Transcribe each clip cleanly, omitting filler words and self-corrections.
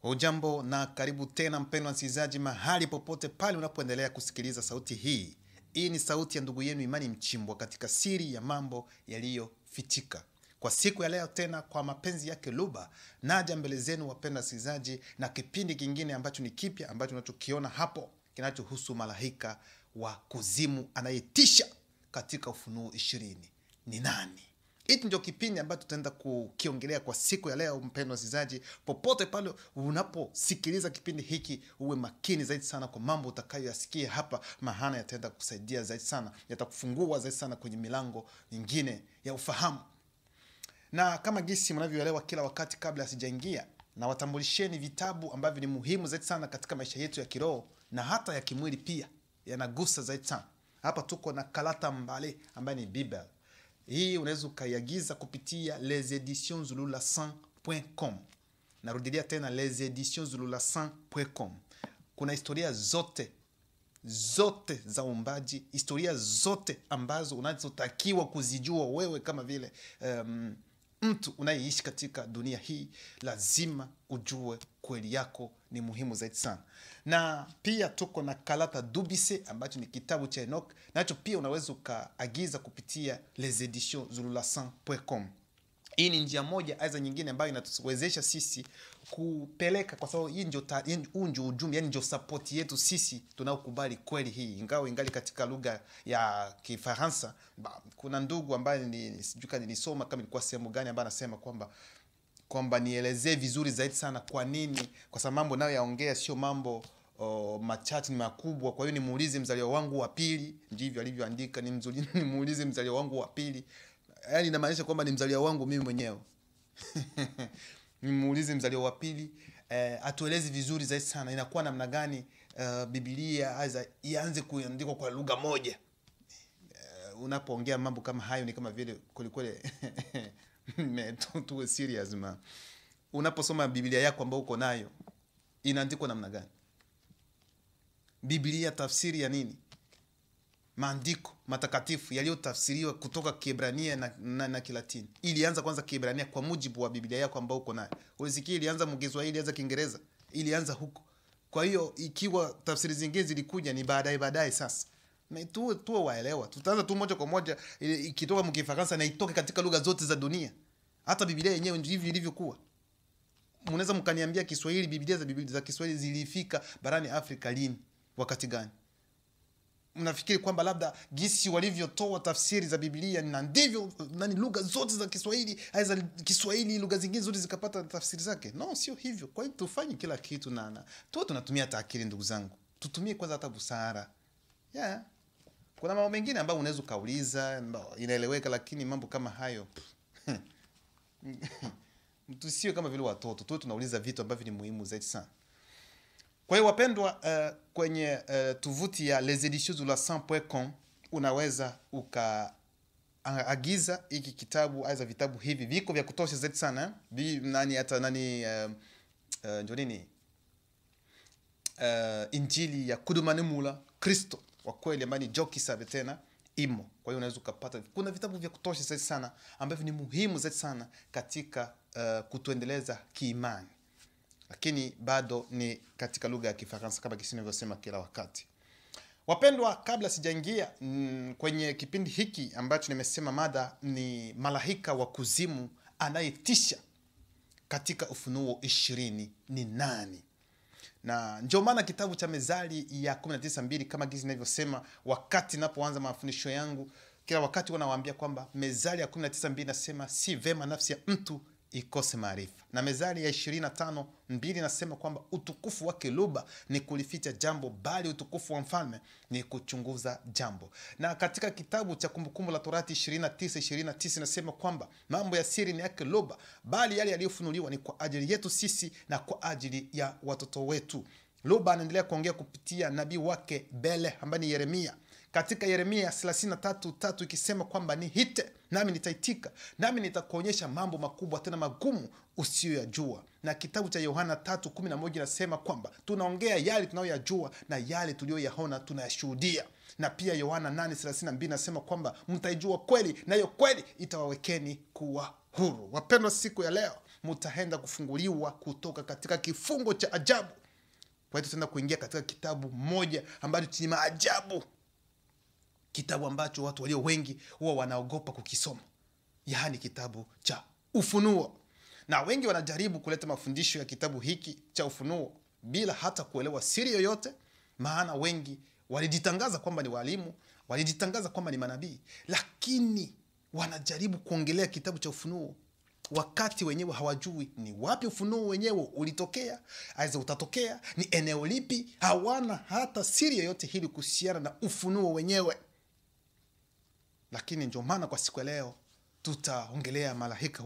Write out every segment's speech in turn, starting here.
Hujambo na karibu tena mpendwa msikilizaji mahali popote pale unapoendelea kusikiliza sauti hii. Hii ni sauti ya ndugu yenu Imani Mchimbwa katika siri ya mambo yaliyofichika. Kwa siku ya leo tena kwa mapenzi yake Luba naja mbele zenu wapendwa wasikilizaji na kipindi kingine ambacho ni kipya ambacho tunachokiona hapo kinachohusu malaika wa kuzimu anayetisha katika Ufunuo 20. Ni nani? Hiki ndio kipindi ambacho tutaenda kukiongelea kwa siku ya leo mpendwa msikilizaji. Popote pale unaposikiliza kipindi hiki uwe makini zaidi sana kwa mambo utakayoyasikia hapa, maana yataenda kusaidia zaidi sana, yatakufungua zaidi sana kwenye milango mingine ya ufahamu. Na kama gisi mnavyoelewa kila wakati kabla sijaingia na watambulisheni vitabu ambavyo ni muhimu zaidi sana katika maisha yetu ya kiroho na hata ya kimwili pia, yanagusa zaidi sana. Hapa tuko na Kalata Mbale ambaye ni Biblia. Hii unaweza ukaiagiza kupitia leseditionsZuluLaSan.com. Narudilia tena leseditionsZuluLaSan.com. Kuna historia zote za uumbaji, historia zote ambazo unazotakiwa kuzijua wewe kama vile mtu unayeishi katika dunia hii. Lazima ujue kweli yako ni muhimu zaidi sana. Na pia tuko na Kalata Dubise ambacho ni kitabu cha Enoch, nacho pia unaweza ukaagiza kupitia leseditionsZuluLaSan.com. Hii ni njia moja aidha nyingine ambayo inatuwezesha sisi kupeleka, kwa sababu hii ndio ujumbe, yani ndio support yetu sisi tunaokubali kweli hii, ingali katika lugha ya Kifaransa. Kuna ndugu ambaye sijuka nilisoma kama ilikuwa sehemu gani ambaye anasema kwamba nielezee vizuri zaidi sana kwa nini, kwa sababu mambo nayo yaongea sio mambo machache, ni makubwa. Kwa hiyo nimuulize mzaliwa wangu wa pili, ndivyo alivyoandika, nimuulize mzaliwa wangu wa pili. Yaani inamaanisha kwamba ni mzaliwa wangu mimi mwenyewe. Nimuulize mzaliwa wa pili, atueleze vizuri zaidi sana inakuwa namna gani Biblia aza ianze kuandikwa kwa lugha moja. Unapoongea mambo kama hayo ni kama vile kulikweli tuwe serious man. Unaposoma Biblia yako ambayo uko nayo inaandikwa namna gani? Biblia tafsiri ya nini? Maandiko matakatifu yaliyotafsiriwa kutoka Kiebrania na Kilatini. Ilianza kwanza Kiebrania kwa mujibu wa Biblia yako ambayo uko nayo. Ulisikia ilianza Mkiswahili, ilianza Kiingereza, ilianza huko. Kwa hiyo ikiwa tafsiri zingine zilikuja ni baadaye sasa. Na tuwe waelewa. Tutaanza tu moja kwa moja ikitoka Mkifaransa na itoke katika lugha zote za dunia. Hata Biblia yenyewe ndivyo ilivyokuwa. Mnaweza mkaniambia Kiswahili, Biblia za Kiswahili zilifika barani Afrika lini? Wakati gani? Mnafikiri kwamba labda gisi walivyotoa tafsiri za Biblia na ndivyo lugha zote za Kiswahili, aiza Kiswahili lugha zingine zote zikapata tafsiri zake? No, sio hivyo. Kwa hiyo tufanye kila kitu tunatumia akili ndugu zangu. Tutumie kwanza hata busara. Kuna mambo mengine ambayo unaweza kauliza inaeleweka, lakini mambo kama hayo tusiwe kama vile watoto. Tunauliza vitu ambavyo ni muhimu zaidi sana. Kwa hiyo wapendwa, kwenye tovuti ya leseditionsZuluLaSan.com unaweza ukaagiza hiki kitabu, aiza vitabu hivi viko vya kutosha zaidi sana. Injili ya kudumanimula Kristo wa kweli ambaye ni Joki Sabe tena imo. Kwa hiyo unaweza ukapata, kuna vitabu vya kutosha zaidi sana ambavyo ni muhimu zaidi sana katika kutuendeleza kiimani. Lakini bado ni katika lugha ya Kifaransa kama kisi ninavyosema kila wakati. Wapendwa, kabla sijaingia kwenye kipindi hiki ambacho nimesema mada ni malaika wa kuzimu anayetisha katika Ufunuo 20 ni nani? Na ndio maana kitabu cha Mezali ya 19:2 kama kisi ninavyosema wakati ninapoanza mafundisho yangu, kila wakati wanawaambia kwamba Mezali ya 19:2 nasema si vema nafsi ya mtu ikose maarifa. Na Mezali ya 25:2 nasema kwamba utukufu wake Luba ni kulificha jambo, bali utukufu wa mfalme ni kuchunguza jambo. Na katika kitabu cha Kumbukumbu la Torati 29:29 nasema kwamba mambo ya siri ni yake Luba, bali yale yaliyofunuliwa ni kwa ajili yetu sisi na kwa ajili ya watoto wetu. Luba anaendelea kuongea kupitia nabii wake Bele ambaye ni Yeremia. Katika Yeremia 33:3 ikisema kwamba nihite nami nitaitika, nami nitakuonyesha mambo makubwa tena magumu usiyoyajua. Na kitabu cha Yohana 3:11 nasema kwamba tunaongea yale tunayoyajua na yale tuliyoyaona tunayashuhudia. Na pia Yohana 8:32 nasema kwamba mtaijua kweli, nayo kweli itawawekeni kuwa huru. Wapendwa, siku ya leo mtaenda kufunguliwa kutoka katika kifungo cha ajabu. Kwa hiyo tutaenda kuingia katika kitabu moja ambacho ni maajabu, kitabu ambacho watu walio wengi huwa wanaogopa kukisoma, yaani kitabu cha Ufunuo. Na wengi wanajaribu kuleta mafundisho ya kitabu hiki cha Ufunuo bila hata kuelewa siri yoyote, maana wengi walijitangaza kwamba ni walimu, walijitangaza kwamba ni manabii, lakini wanajaribu kuongelea kitabu cha Ufunuo wakati wenyewe hawajui ni wapi ufunuo wenyewe ulitokea, aiza utatokea, ni eneo lipi. Hawana hata siri yoyote hili kuhusiana na ufunuo wenyewe. Lakini ndio maana kwa siku ya leo tutaongelea malaika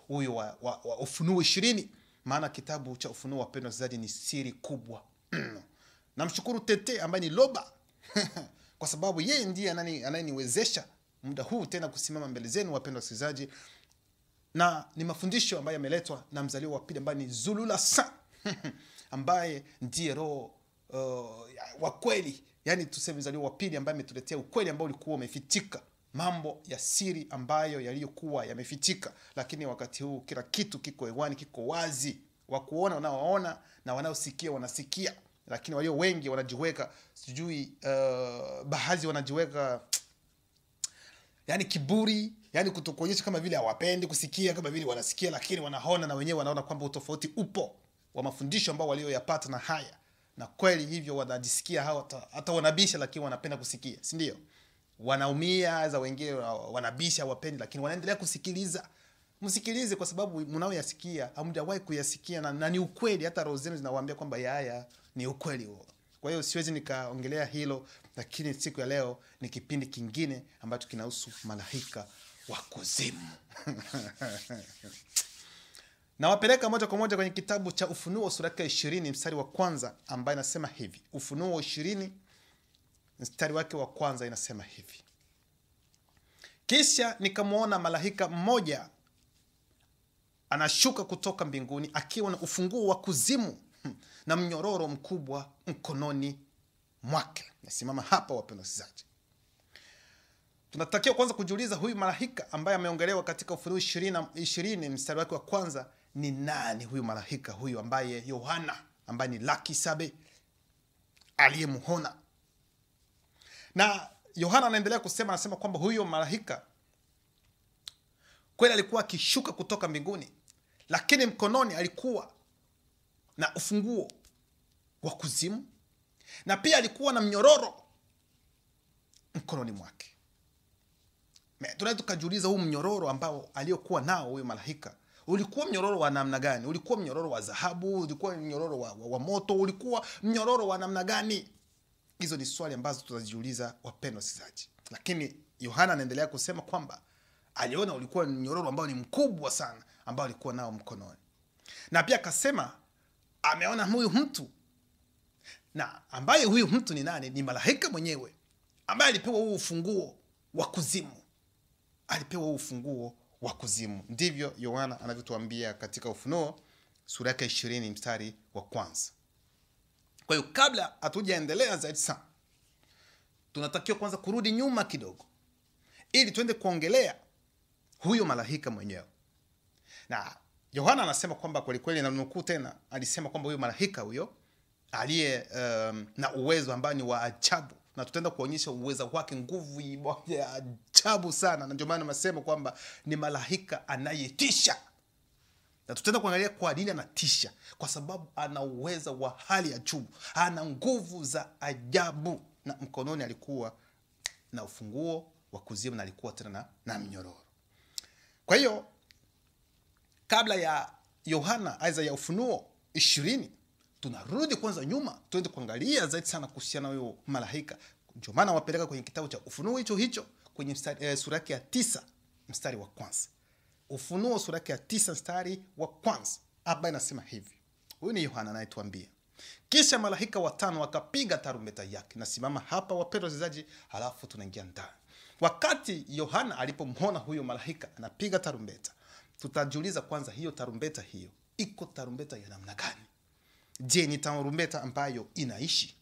huyo wa Ufunuo 20, maana kitabu cha Ufunuo, wapendwa wasikilizaji, ni siri kubwa. Namshukuru Tete ambaye ni Loba kwa sababu yeye ndiye anayeniwezesha muda huu tena kusimama mbele zenu, wapendwa wasikilizaji. Na ni mafundisho ambayo yameletwa na mzaliwa wa pili ambaye ni Zulula Sa ambaye ndiye roho wa kweli, yani tuseme mzaliwa wa pili ambaye ametuletea ukweli ambao ulikuwa umefichika, mambo ya siri ambayo yaliyokuwa yamefichika. Lakini wakati huu kila kitu kiko hewani, kiko wazi, wa kuona wanaoona na wanaosikia wanasikia. Lakini walio wengi wanajiweka sijui baadhi wanajiweka yani kiburi, yani kutokuonyesha kama vile hawapendi kusikia, kama vile wanasikia, lakini wanaona na wenyewe wanaona kwamba utofauti upo wa mafundisho ambao walioyapata na haya. Na kweli hivyo wanajisikia hao hata wanabisha, lakini wanapenda kusikia, si ndio? Wanaumia za wengine wanabisha, hawapendi, lakini wanaendelea kusikiliza. Msikilize kwa sababu mnaoyasikia hamjawahi kuyasikia na ni ukweli. Hata roho zenu zinawaambia kwamba haya ni ukweli huo. Kwa hiyo siwezi nikaongelea hilo, lakini siku ya leo ni kipindi kingine ambacho kinahusu malaika wa kuzimu. Na wapeleka moja kwa moja kwenye kitabu cha Ufunuo sura ya 20 mstari wa kwanza, ambaye inasema hivi. Ufunuo 20 mstari wake wa kwanza inasema hivi: kisha nikamuona malaika mmoja anashuka kutoka mbinguni akiwa na ufunguo wa kuzimu na mnyororo mkubwa mkononi mwake. Nasimama hapa, wapendwa wasikilizaji. Tunatakiwa kwanza kujiuliza huyu malaika ambaye ameongelewa katika Ufunuo 20 mstari wake wa kwanza ni nani? Huyu malaika huyu ambaye Yohana ambaye ni laki sabe aliyemuona. Na Yohana anaendelea kusema, anasema kwamba huyo malaika kweli alikuwa akishuka kutoka mbinguni, lakini mkononi alikuwa na ufunguo wa kuzimu, na pia alikuwa na mnyororo mkononi mwake. Tunaweza tukajiuliza huu mnyororo ambao aliokuwa nao huyo malaika ulikuwa mnyororo wa namna gani? Ulikuwa mnyororo wa dhahabu? Ulikuwa mnyororo wa moto? Ulikuwa mnyororo wa namna gani? Hizo ni swali ambazo tutajiuliza, wapendwa wasikilizaji. Lakini Yohana anaendelea kusema kwamba aliona ulikuwa mnyororo ambao ni mkubwa sana ambao alikuwa nao mkononi. Na pia akasema ameona huyu mtu, na ambaye huyu mtu ni nani? Ni malaika mwenyewe ambaye alipewa huu ufunguo wa kuzimu. Alipewa huu ufunguo wa kuzimu. Ndivyo Yohana anavyotuambia katika Ufunuo sura ya 20 mstari wa kwanza. Kwa hiyo kabla hatujaendelea zaidi sana, tunatakiwa kwanza kurudi nyuma kidogo ili tuende kuongelea huyo malaika mwenyewe. Na Yohana anasema kwamba kweli kweli, na nukuu tena, alisema kwamba huyo malaika huyo aliye na uwezo ambao ni wa ajabu, na tutaenda kuonyesha uwezo wake, nguvu ya ajabu sana. Na ndio maana nasema kwamba ni malaika anayetisha. Na tutaenda kuangalia kwa nini anatisha, kwa sababu ana uwezo wa hali ya juu, ana nguvu za ajabu, na mkononi alikuwa na ufunguo wa kuzimu, na alikuwa tena na mnyororo. Kwa hiyo kabla ya Yohana aiza ya Ufunuo 20, tunarudi kwanza nyuma, tuende kuangalia zaidi sana kuhusiana na huyo malaika. Ndio maana wapeleka kwenye kitabu cha Ufunuo hicho kwenye sura ya 9 mstari wa kwanza. Ufunuo sura ya 9 mstari wa kwanza, hapa inasema hivi. Huyu ni Yohana anayetuambia, kisha malaika watano wakapiga tarumbeta yake. Nasimama hapa, wapendwa wasikilizaji, halafu tunaingia ndani. Wakati Yohana alipomwona huyo malaika anapiga tarumbeta, tutajiuliza kwanza, hiyo tarumbeta hiyo iko tarumbeta ya namna gani? Je, ni tarumbeta ambayo inaishi?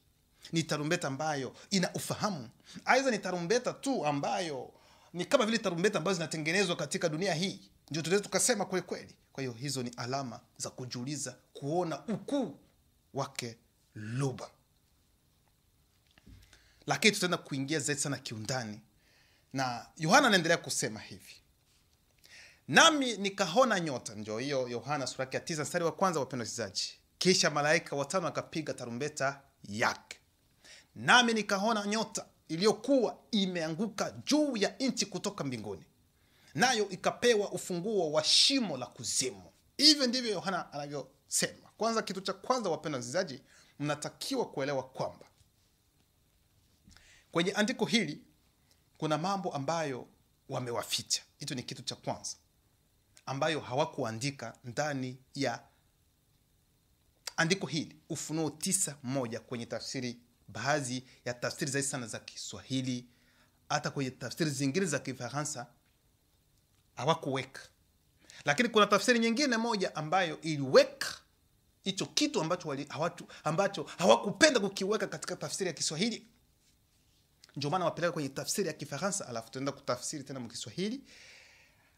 Ni tarumbeta ambayo ina ufahamu? Aidha ni tarumbeta tu ambayo ni kama vile tarumbeta ambazo zinatengenezwa katika dunia hii? Ndio tunaweza tukasema kweli kweli Kwa hiyo hizo ni alama za kujiuliza, kuona ukuu wake Luba. Lakini tutaenda kuingia zaidi sana kiundani. Na Yohana anaendelea kusema hivi: nami nikaona nyota. Ndio hiyo Yohana sura ya 9 mstari wa kwanza, wapendwa wasikilizaji. Kisha malaika watano akapiga tarumbeta yake. Nami nikaona nyota iliyokuwa imeanguka juu ya nchi kutoka mbinguni, nayo ikapewa ufunguo wa shimo la kuzimu. Hivyo ndivyo Yohana anavyosema. Kwanza, kitu cha kwanza, wapendwa wasikilizaji, mnatakiwa kuelewa kwamba kwenye andiko hili kuna mambo ambayo wamewaficha. Hicho ni kitu cha kwanza ambayo hawakuandika ndani ya andiko hili. Ufunuo 9:1 kwenye tafsiri, baadhi ya tafsiri zaidi sana za Kiswahili, hata kwenye tafsiri zingine za Kifaransa hawakuweka. Lakini kuna tafsiri nyingine moja ambayo iliweka hicho kitu ambacho hawakupenda kukiweka katika tafsiri ya Kiswahili. Ndio maana wapeleka kwenye tafsiri ya Kifaransa, alafu tuenda kutafsiri tena mu Kiswahili,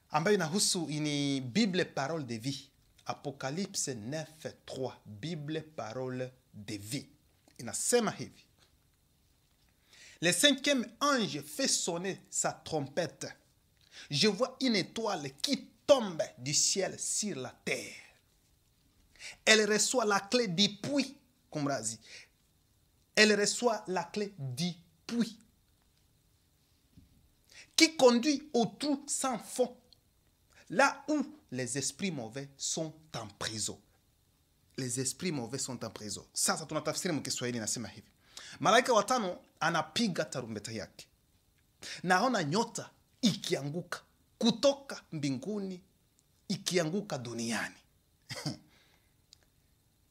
ambayo inahusu ni Bible Parole de Vie. Apocalypse 9:3, Bible Parole de Vie. Inasema hivi: le cinquième ange fait sonner sa trompette. Je vois une étoile qui tombe du ciel sur la terre. Elle reçoit la clé du puits, kumrazi. Elle reçoit la clé du puits qui conduit au trou sans fond, là où les esprits mauvais sont en prison. Les esprits mauvais sont en prison. Sasa tunatafsiri mu Kiswahili, nasema hivi: malaika watano anapiga tarumbeta yake. Naona nyota ikianguka kutoka mbinguni ikianguka duniani.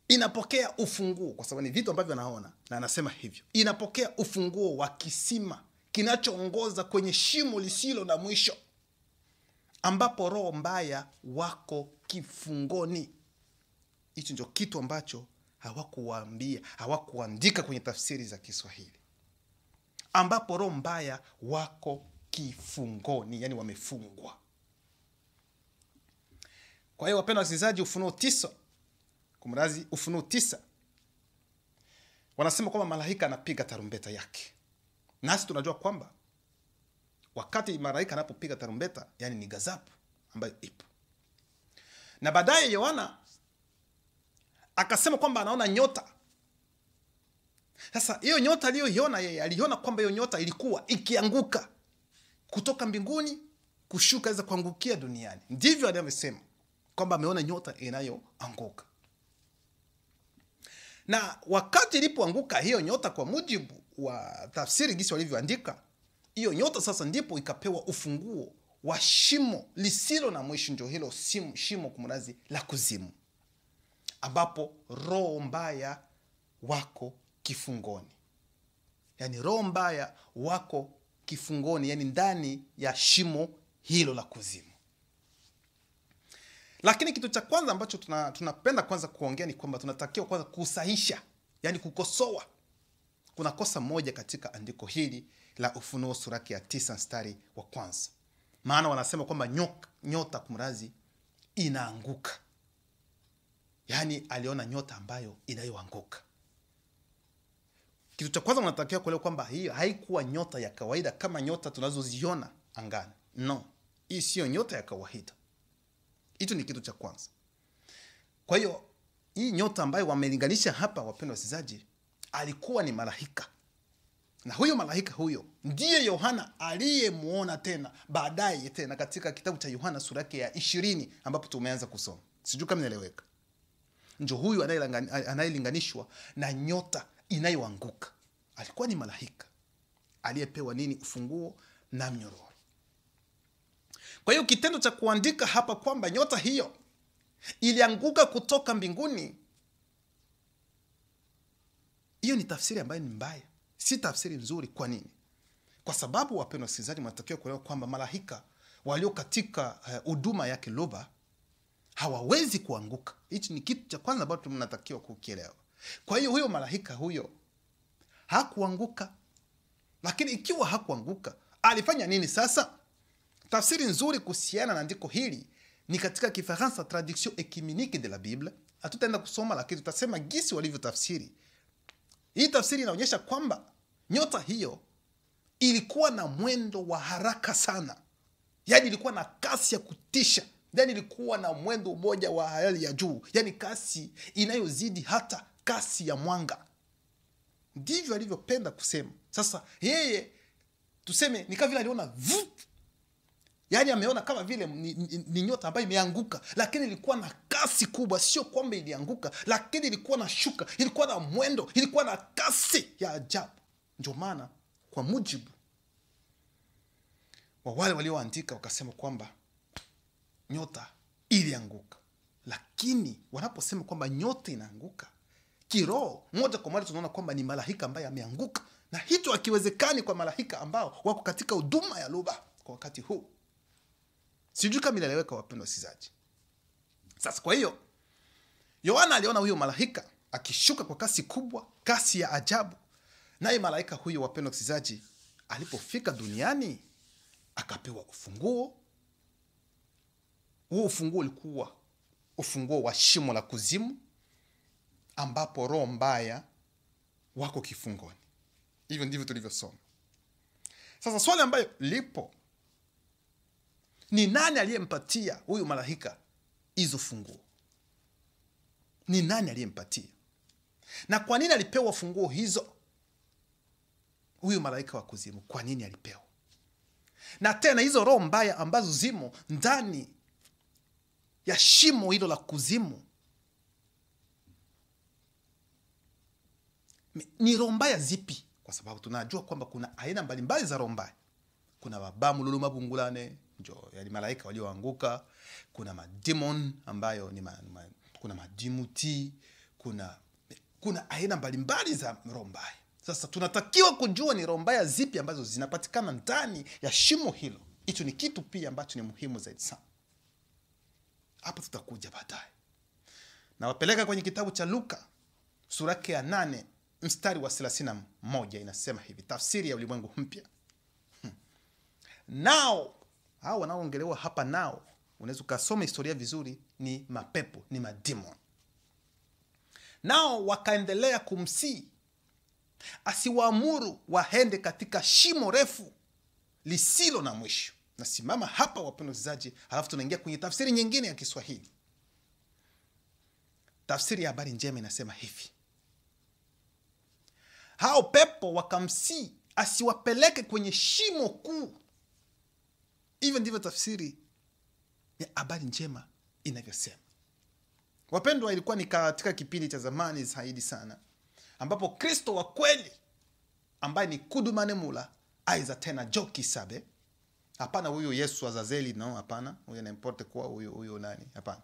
Inapokea ufunguo, kwa sababu ni vitu ambavyo anaona, na anasema hivyo. Inapokea ufunguo wa kisima kinachoongoza kwenye shimo lisilo na mwisho, ambapo roho mbaya wako kifungoni. Hicho ndio kitu ambacho hawakuandika kwenye tafsiri za Kiswahili. Ambapo roho mbaya wako kifungoni, yani wamefungwa. Kwa hiyo wapendwa wasikilizaji, Ufunuo 9 wanasema kwamba malaika anapiga tarumbeta yake. Nasi tunajua kwamba wakati malaika anapopiga tarumbeta, yani ni ghadhabu ambayo ipo. Na baadaye Yohana akasema kwamba anaona nyota. Sasa hiyo nyota aliyoiona yeye, aliona kwamba hiyo nyota ilikuwa ikianguka kutoka mbinguni kushuka iza kuangukia duniani. Ndivyo anavyosema kwamba ameona nyota inayoanguka. Na wakati ilipoanguka hiyo nyota, kwa mujibu wa tafsiri gisi walivyoandika, hiyo nyota sasa ndipo ikapewa ufunguo wa shimo lisilo na mwisho. Ndio hilo shimo kumrazi la kuzimu, ambapo roho mbaya wako kifungoni. Yani roho mbaya wako kifungoni, yani ndani ya shimo hilo la kuzimu. Lakini kitu cha kwanza ambacho tunapenda kwanza kuongea ni kwamba tunatakiwa kwanza kusahisha, yani kukosoa. Kuna kosa moja katika andiko hili la Ufunuo sura ya 9 mstari wa kwanza. Maana wanasema kwamba nyota kumrazi inaanguka. Yani aliona nyota ambayo inayoanguka. Kitu cha kwanza unatakiwa kuelewa kwamba hiyo haikuwa nyota ya kawaida kama nyota tunazoziona angani. No, hii sio nyota ya kawaida. Hicho ni kitu cha kwanza. Kwa hiyo hii nyota ambayo wamelinganisha hapa, wapendwa wasikilizaji, alikuwa ni malaika. Na huyo malaika huyo ndiye Yohana aliyemuona tena baadaye tena katika kitabu cha Yohana sura ya 20 ambapo tumeanza kusoma. Sijui kama inaeleweka. Ndio huyu anayelinganishwa na nyota inayoanguka. Alikuwa ni malaika aliyepewa nini? Ufunguo na mnyororo. Kwa hiyo kitendo cha kuandika hapa kwamba nyota hiyo ilianguka kutoka mbinguni, hiyo ni tafsiri ambayo ni mbaya, si tafsiri nzuri. Kwa nini? Kwa sababu wapendwa wasikilizaji, mnatakiwa kuelewa kwamba malaika walio katika huduma yake Luba hawawezi kuanguka. Hichi ni kitu cha kwanza ambacho mnatakiwa kukielewa. Kwa hiyo huyo malaika huyo hakuanguka. Lakini ikiwa hakuanguka, alifanya nini sasa? Tafsiri nzuri kuhusiana na andiko hili ni katika Kifaransa traduction écuménique de la Bible. Hatutaenda kusoma, lakini tutasema gisi walivyotafsiri. Hii tafsiri inaonyesha kwamba nyota hiyo ilikuwa na mwendo wa haraka sana. Yaani ilikuwa na kasi ya kutisha. Yaani ilikuwa na mwendo mmoja wa hali ya juu. Yaani kasi inayozidi hata kasi ya mwanga. Ndivyo alivyopenda kusema. Sasa yeye tuseme ni kama vile aliona vup. Yaani ameona kama vile ni nyota ambayo imeanguka, lakini ilikuwa na kasi kubwa, sio kwamba ilianguka, lakini ilikuwa na shuka, ilikuwa na mwendo, ilikuwa na kasi ya ajabu. Ndio maana kwa mujibu wa wale walioandika wakasema kwamba nyota ilianguka. Lakini wanaposema kwamba nyota inaanguka, kiroho moja kwa moja tunaona kwamba ni malaika ambaye ameanguka, na hicho hakiwezekani kwa malaika ambao wako katika huduma ya lugha kwa wakati huu. Sijui kama inaeleweka, wapendwa wasikilizaji. Sasa kwa hiyo Yohana aliona huyo malaika akishuka kwa kasi kubwa, kasi ya ajabu. Naye malaika huyo, wapendwa wasikilizaji, alipofika duniani akapewa ufunguo. Huo ufunguo ulikuwa ufunguo wa shimo la kuzimu, ambapo roho mbaya wako kifungoni. Hivyo ndivyo tulivyosoma. Sasa swali ambayo lipo ni nani aliyempatia huyu malaika hizo funguo? Ni nani aliyempatia? Na kwa nini alipewa funguo hizo? Huyu malaika wa kuzimu, kwa nini alipewa? Na tena hizo roho mbaya ambazo zimo ndani ya shimo hilo la kuzimu, ni roho mbaya zipi? Kwa sababu tunajua kwamba kuna aina mbalimbali za roho mbaya. Kuna wabamu lulu mabungulane, ndio yani malaika walioanguka. Kuna mademon ambayo ni kuna madimuti, kuna aina mbalimbali za roho mbaya. Sasa tunatakiwa kujua ni roho mbaya zipi ambazo zinapatikana ndani ya shimo hilo. Hicho ni kitu pia ambacho ni muhimu zaidi sana. Hapo tutakuja baadaye. Na wapeleka kwenye kitabu cha Luka sura ya 8 mstari wa 31, inasema hivi, tafsiri ya ulimwengu mpya. Nao hao wanaoongelewa hapa, nao unaweza kusoma historia vizuri, ni mapepo, ni mademon. Nao wakaendelea kumsii asiwaamuru waende katika shimo refu lisilo na mwisho. Nasimama hapa, wapendwa wasikilizaji, halafu tunaingia kwenye tafsiri nyingine ya Kiswahili. Tafsiri ya habari njema inasema hivi: hao pepo wakamsii asiwapeleke kwenye shimo kuu. Hivyo ndivyo tafsiri ya habari njema inavyosema. Wapendwa, ilikuwa ni katika kipindi cha zamani zaidi sana, ambapo Kristo wa kweli ambaye ni Kudumane Mula, aiza tena Joki Sabe. Hapana huyo Yesu Azazeli, no, hapana. Huyo na importe kwa huyo nani, hapana.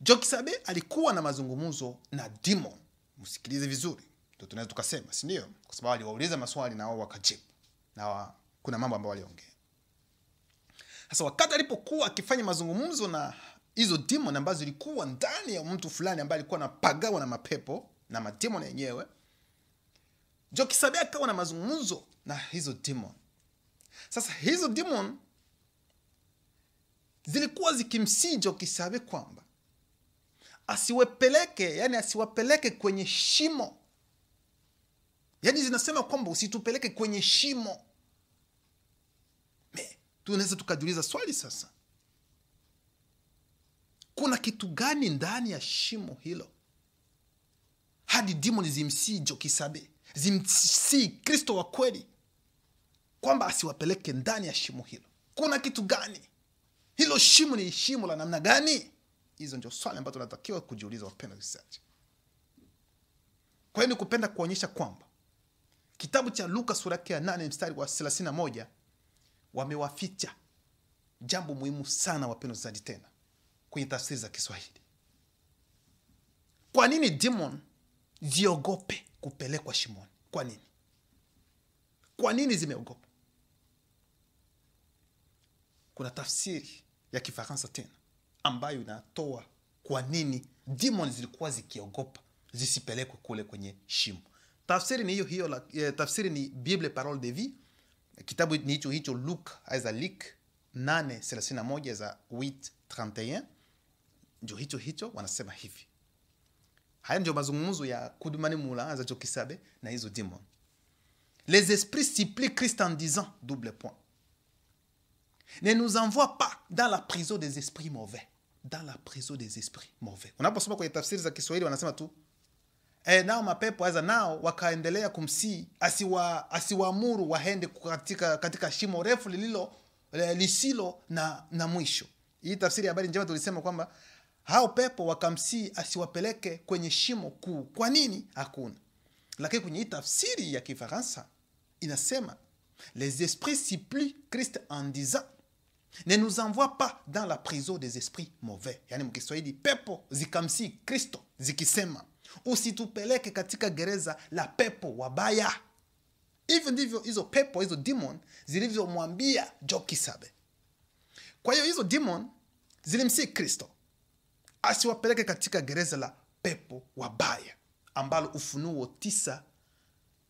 Joki Sabe alikuwa na mazungumzo na demon. Msikilize vizuri, ndio tunaweza tukasema, si ndio? Kwa sababu aliwauliza maswali na wao wakajibu. Na kuna mambo ambayo waliongea. Sasa wakati alipokuwa akifanya mazungumzo na hizo demon ambazo zilikuwa ndani ya mtu fulani ambaye alikuwa anapagawa na mapepo na mademon yenyewe, Joki Sabe akawa na mazungumzo na hizo demon. Sasa hizo demon zilikuwa zikimsii Joki Sabe kwamba asiwapeleke kwenye shimo. Yaani zinasema kwamba usitupeleke kwenye shimo. Tunaweza tukajiuliza swali sasa, kuna kitu gani ndani ya shimo hilo hadi demon zimsii Joki Sabe, zimsii Kristo wa kweli kwamba asiwapeleke ndani ya shimo hilo? Kuna kitu gani? Hilo shimo ni shimo la namna gani? Hizo ndio swali ambazo tunatakiwa kujiuliza, wapendwa wasikilizaji. Kwa hiyo nikupenda kuonyesha kwamba kitabu cha Luka sura ya 8 mstari wa 31 wamewaficha jambo muhimu sana, wapendwa wasikilizaji, tena kwenye tafsiri za Kiswahili. Kwa nini demon ziogope kupelekwa shimoni? Kwa nini? Kwa nini zimeogopa? Kuna tafsiri ya Kifaransa tena ambayo inatoa kwa nini demon zilikuwa zikiogopa zisipelekwe kule kwenye shimo. Tafsiri ni hiyo tafsiri ni Bible Parole de Vie. Kitabu ni hicho Luke aiza Luke 8:31 za 8 31 ndio hicho wanasema hivi. Haya ndio mazungumzo ya Kudumani Mula za Joki Sabe na hizo demon. Les esprits supplient Christ en disant, double point, ne nous envoie pas dans la prison des esprits mauvais. Dans la prison des esprits mauvais. Unaposoma kwenye tafsiri za Kiswahili wanasema tu nao mapepo aza nao wakaendelea kumsii asiwaamuru waende katika shimo refu lisilo na mwisho. Hii tafsiri ya habari njema tulisema kwamba hao pepo wakamsii asiwapeleke kwenye shimo kuu. Kwa nini? Hakuna. Lakini kwenye hii tafsiri ya Kifaransa inasema les esprits supplient Christ en disant, ne nous envoie pas dans la prison des esprits mauvais. Yani mkiswahili pepo zikamsii Kristo zikisema, usitupeleke katika gereza la pepo wabaya. Hivyo ndivyo hizo pepo, hizo demon zilivyomwambia Joki Sabe. Kwa hiyo hizo demon zilimsii Kristo asiwapeleke katika gereza la pepo wabaya, ambalo Ufunuo 9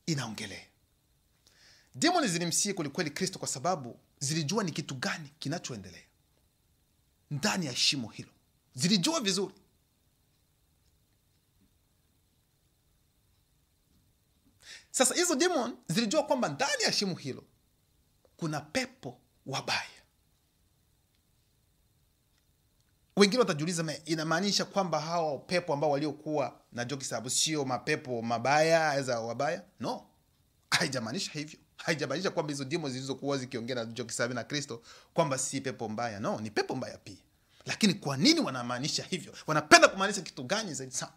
inaongelea. Demon zilimsii kweli Kristo kwa sababu zilijua ni kitu gani kinachoendelea ndani ya shimo hilo. Zilijua vizuri. Sasa hizo demon zilijua kwamba ndani ya shimo hilo kuna pepo wabaya. Wengine watajiuliza, inamaanisha kwamba hao pepo ambao waliokuwa na Joki Sabe sio mapepo mabaya za wabaya? No. Haijamaanisha hivyo. Haijamaanisha kwamba hizo demons zilizokuwa zikiongea na Joki Sabe na Kristo kwamba si pepo mbaya. No, ni pepo mbaya pia. Lakini kwa nini wanamaanisha hivyo? Wanapenda kumaanisha kitu gani zaidi sana?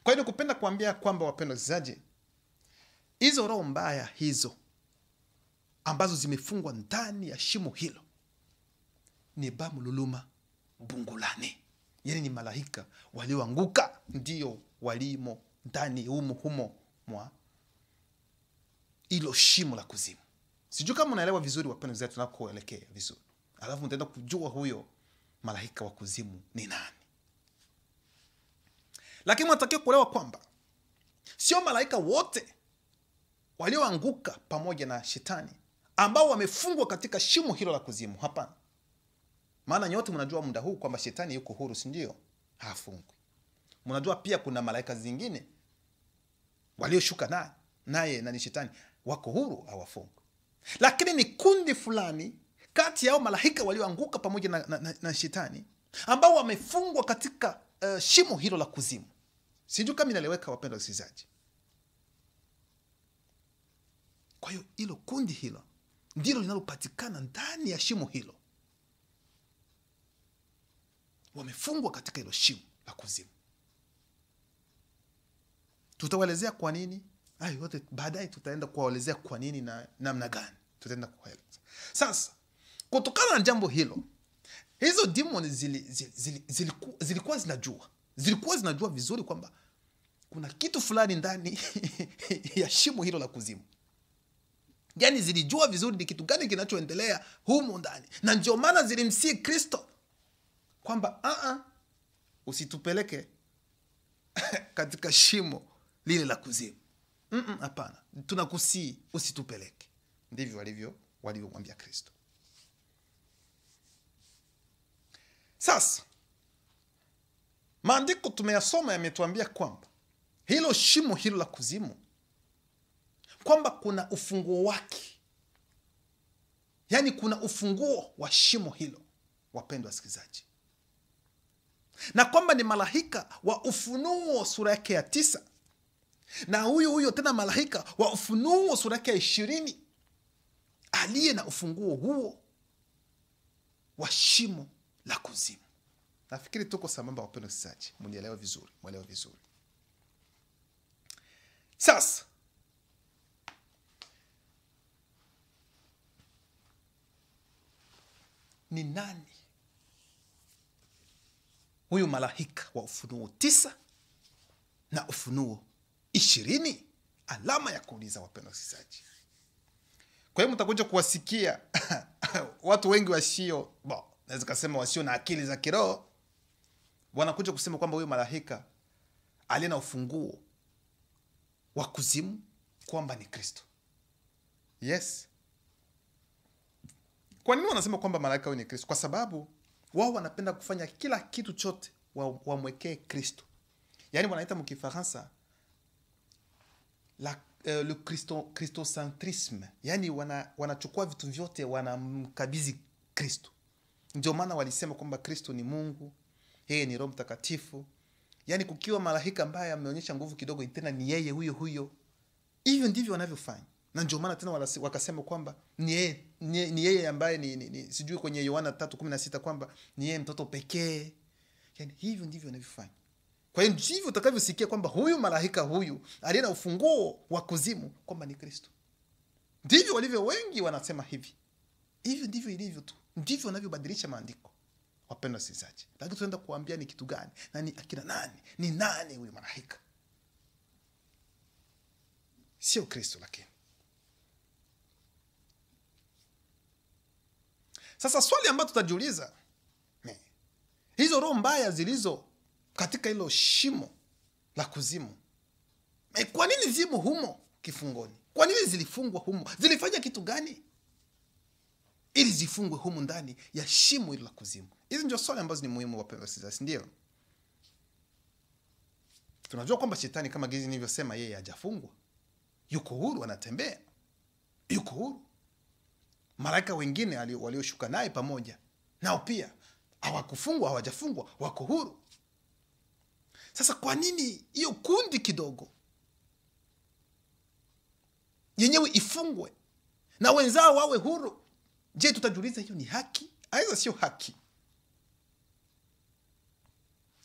Kwa hiyo kupenda kuambia kwamba, wapendwa wasikilizaji, hizo roho mbaya hizo ambazo zimefungwa ndani ya shimo hilo ni bamululuma bungulani. Yani ni malaika walioanguka ndio walimo ndani humo mwa ilo shimo la kuzimu. Sijui kama unaelewa vizuri, wapendwa wasikilizaji, tunakoelekea vizuri. Alafu mtaenda kujua huyo malaika wa kuzimu ni nani. Lakini mnatakiwa kuelewa kwamba sio malaika wote walioanguka pamoja na shetani ambao wamefungwa katika shimo hilo la kuzimu. Hapana. Maana nyote mnajua muda huu kwamba shetani yuko huru, si ndio? Hafungwi. Mnajua pia kuna malaika zingine walioshuka naye na ni shetani, wako huru, hawafungwi. Lakini ni kundi fulani kati yao malaika walioanguka pamoja na shetani ambao wamefungwa katika shimo hilo la kuzimu. Sijui kama inaeleweka, wapendwa wasikilizaji. Kwa hiyo hilo kundi hilo ndilo linalopatikana ndani ya shimo hilo. Wamefungwa katika hilo shimo la kuzimu. Tutawaelezea kwa nini. Hayo yote baadaye tutaenda kuwaelezea kwa nini na namna gani. Tutaenda kuwaeleza. Sasa, kutokana na jambo hilo, hizo demons zilikuwa zinajua. Zilikuwa zinajua vizuri kwamba kuna kitu fulani ndani ya shimo hilo la kuzimu. Yani zilijua vizuri ni kitu gani kinachoendelea humo ndani. Na ndio maana zilimsii Kristo kwamba usitupeleke katika shimo lile la kuzimu. Hapana. Tunakusii usitupeleke. Ndivyo walivyomwambia Kristo. Sasa, maandiko tumeyasoma yametuambia kwamba hilo shimo hilo la kuzimu, kwamba kuna ufunguo wake. Yani kuna ufunguo wa shimo hilo, wapendwa wasikilizaji. Na kwamba ni malaika wa Ufunuo sura yake ya 9. Na huyo tena malaika wa Ufunuo sura yake ya 20 aliye na ufunguo huo wa shimo la kuzimu. Nafikiri tuko sambamba, wapendwa wasikilizaji. Mwelewe vizuri. Sasa, ni nani huyu malaika wa Ufunuo 9 na Ufunuo 20? Alama ya kuuliza, wapendwa wasikilizaji. Kwa hiyo mtakuja kuwasikia watu wengi naweza kusema wasio na akili za kiroho, wanakuja kusema kwamba huyu malaika aliye na ufunguo wa kuzimu kwamba ni Kristo. Yes. Kwa nini wanasema kwamba malaika huyu ni Kristo? Kwa sababu wao wanapenda kufanya kila kitu chote wamwekee Kristo. Yaani wanaita mkifaransa le christocentrisme. Yaani wanachukua vitu vyote wanamkabidhi Kristo. Ndio maana walisema kwamba Kristo ni Mungu, yeye ni Roho Mtakatifu. Yaani kukiwa malaika ambaye ameonyesha nguvu kidogo, tena ni yeye huyo. Hivyo ndivyo wanavyofanya. Na ndio maana tena wakasema kwamba ni yeye ambaye ni sijui kwenye Yohana 3:16 kwamba ni yeye mtoto pekee. Yaani hivyo ndivyo wanavyofanya. Kwa hiyo ndivyo utakavyosikia kwamba huyu malaika huyu aliye na ufunguo wa kuzimu kwamba ni Kristo. Ndivyo walivyo wengi wanasema hivi. Hivyo ndivyo ilivyo tu. Ndivyo wanavyobadilisha maandiko. Wapendwa wasikilizaji. Lakini tunaenda kuambia ni kitu gani? Na ni akina nani? Ni nani huyu malaika? Sio Kristo lakini. Sasa swali ambalo tutajiuliza, hizo roho mbaya zilizo katika hilo shimo la kuzimu, kwa nini zimo humo kifungoni? Kwa nini zilifungwa humo? Zilifanya kitu gani ili zifungwe humo ndani ya shimo hilo la kuzimu? Hizi ndio swali ambazo ni muhimu, wapendwa wasikilizaji, ndio. Tunajua kwamba shetani kama gizi nilivyosema, yeye hajafungwa. Yuko huru, anatembea. Yuko huru. Malaika wengine walioshuka naye pamoja nao pia hawakufungwa, hawajafungwa, wako huru. Sasa kwa nini hiyo kundi kidogo yenyewe ifungwe na wenzao wawe huru? Je, tutajiuliza hiyo ni haki? Aidha sio haki.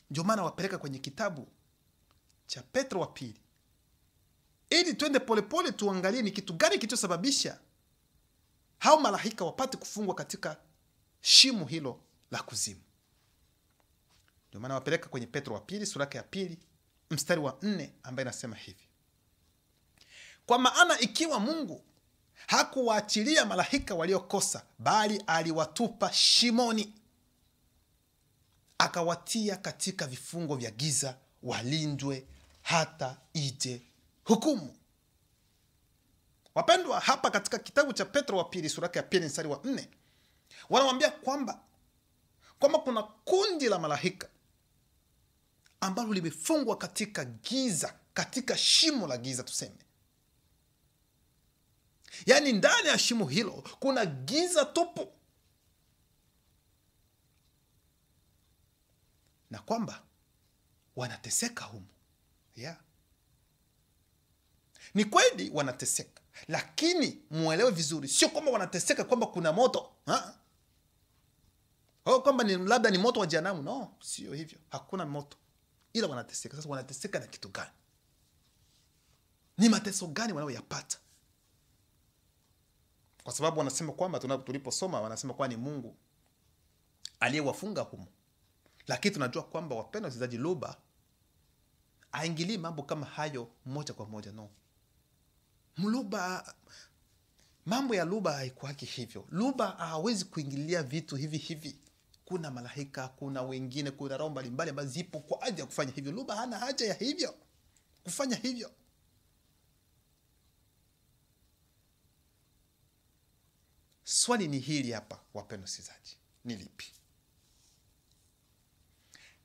Ndio maana wapeleka kwenye kitabu cha Petro wa pili, ili twende polepole tuangalie ni kitu gani kilichosababisha hao malaika wapate kufungwa katika shimo hilo la kuzimu. Ndio maana wapeleka kwenye Petro wa pili sura ya pili mstari wa 4 ambaye nasema hivi: kwa maana ikiwa Mungu hakuwaachilia malaika waliokosa, bali aliwatupa shimoni, akawatia katika vifungo vya giza, walindwe hata ije hukumu. Wapendwa, hapa katika kitabu cha Petro wa pili sura ya pili mstari wa 4 wanamwambia kwamba kuna kundi la malaika ambalo limefungwa katika giza, katika shimo la giza tuseme. Yaani ndani ya shimo hilo kuna giza tupu, na kwamba wanateseka humo. Ni kweli wanateseka, lakini muelewe vizuri, sio kwamba wanateseka kwamba kuna moto, kwamba labda ni moto wa jehanamu. No, sio hivyo, hakuna moto, ila wanateseka. Sasa wanateseka na kitu gani? Ni mateso gani wanayoyapata? Kwa sababu wanasema kwamba tuliposoma wanasema kwa ni Mungu aliyewafunga humo. Lakini tunajua kwamba, wapendwa wasikilizaji, Luba haingilii mambo kama hayo moja kwa moja. No. Mambo ya Luba haikuwaki hivyo. Luba hawezi kuingilia vitu hivi. Kuna malaika, kuna wengine, kuna roho mbalimbali ambazo zipo kwa ajili ya kufanya hivyo. Luba hana haja ya hivyo, kufanya hivyo. Swali ni hili hapa, wapendwa wasikilizaji, ni lipi?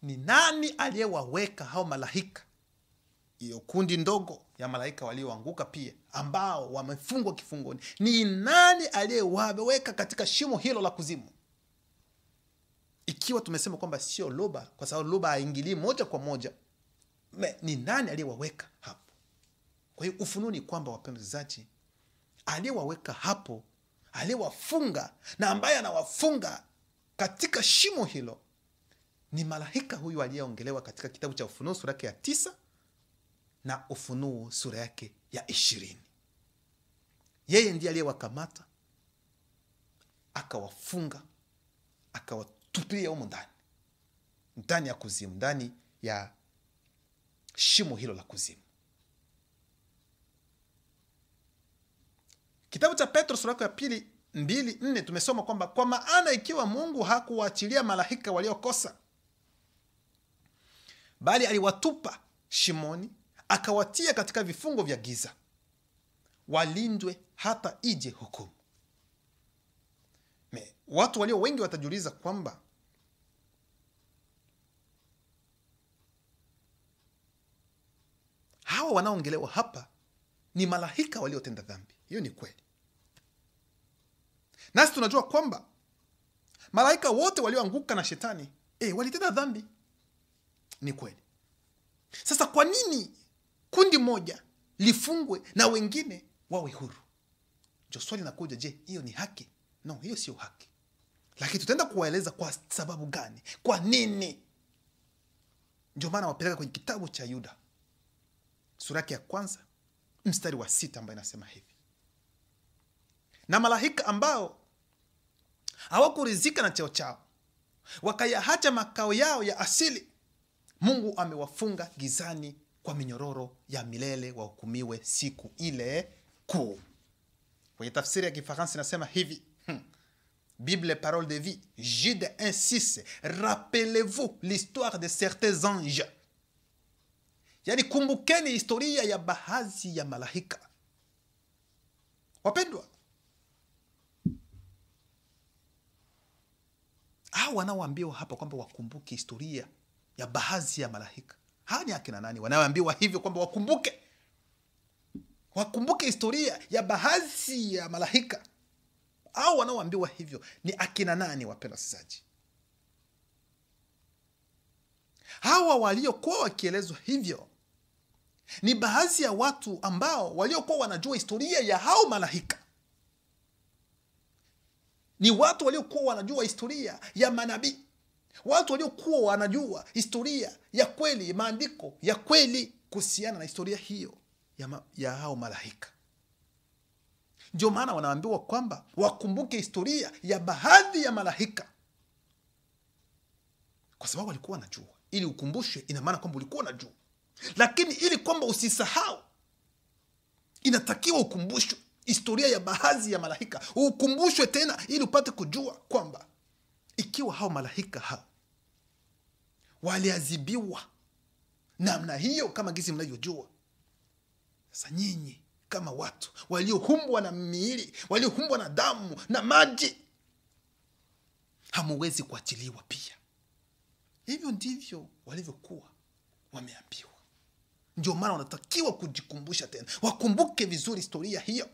Ni nani aliyewaweka hao malaika, hiyo kundi ndogo ya malaika walioanguka pia, ambao wamefungwa kifungoni? Ni nani aliyewaweka katika shimo hilo la kuzimu? Ikiwa tumesema kwamba sio Luba, kwa sababu Luba haingilii moja kwa moja, ni nani aliyewaweka hapo? Kwa hiyo ufunuo ni kwamba, wapendwa wasikilizaji, aliyewaweka hapo, aliyewafunga na ambaye anawafunga katika shimo hilo ni malaika huyu aliyeongelewa katika kitabu cha Ufunuo sura yake ya 9 na Ufunuo sura yake ya 20. Yeye ndiye aliyewakamata, akawafunga, akawatupilia humo ndani ya kuzimu, ndani ya shimo hilo la kuzimu. Kitabu cha Petro sura ya pili 2:4 tumesoma kwamba kwa maana ikiwa Mungu hakuwaachilia malaika waliokosa, bali aliwatupa shimoni, akawatia katika vifungo vya giza, walindwe hata ije hukumu. Watu walio wengi watajiuliza kwamba hawa wanaongelewa hapa ni malaika waliotenda dhambi. Hiyo ni kweli. Nasi tunajua kwamba malaika wote walioanguka na shetani walitenda dhambi. Ni kweli. Sasa kwa nini kundi moja lifungwe na wengine wawe huru? Ndio swali linakuja, je, hiyo ni haki? No, hiyo sio haki. Lakini tutaenda kuwaeleza kwa sababu gani, kwa nini. Ndio maana wapeleka kwenye kitabu cha Yuda sura ya 1 mstari wa 6 ambayo inasema hivi: na malaika ambao hawakuridhika na cheo chao, wakayahacha makao yao ya asili, Mungu amewafunga gizani kwa minyororo ya milele, wahukumiwe siku ile kuu. Kwenye tafsiri ya Kifaransa inasema hivi, Bible Parole de Vie, Jude 1:6, rappelez-vous l'histoire de certains anges. Yani, kumbukeni historia ya baadhi ya malaika. Wapendwa, hao wanaoambiwa hapa kwamba wakumbuke historia ya baadhi ya malaika, hawa ni akina nani wanaoambiwa hivyo kwamba wakumbuke historia ya baadhi ya malaika? Hao wanaoambiwa hivyo ni akina nani, wapendwa wasikilizaji? Hawa waliokuwa wakielezwa hivyo ni baadhi ya watu ambao waliokuwa wanajua historia ya hao malaika. Ni watu waliokuwa wanajua historia ya manabii, watu waliokuwa wanajua historia ya kweli, maandiko ya kweli kuhusiana na historia hiyo ya hao malaika. Ndio maana wanaambiwa kwamba wakumbuke historia ya baadhi ya malaika, kwa sababu walikuwa wanajua. Ili ukumbushe, ina maana kwamba ulikuwa unajua. Lakini ili kwamba usisahau, inatakiwa ukumbushwe historia ya baadhi ya malaika, ukumbushwe tena ili upate kujua kwamba ikiwa hao malaika hao waliadhibiwa namna hiyo kama gisi mnavyojua, sasa nyinyi kama watu waliohumbwa na miili, waliohumbwa na damu na maji, hamuwezi kuachiliwa pia. Hivyo ndivyo walivyokuwa wameambiwa. Ndio maana wanatakiwa kujikumbusha tena, wakumbuke vizuri historia hiyo.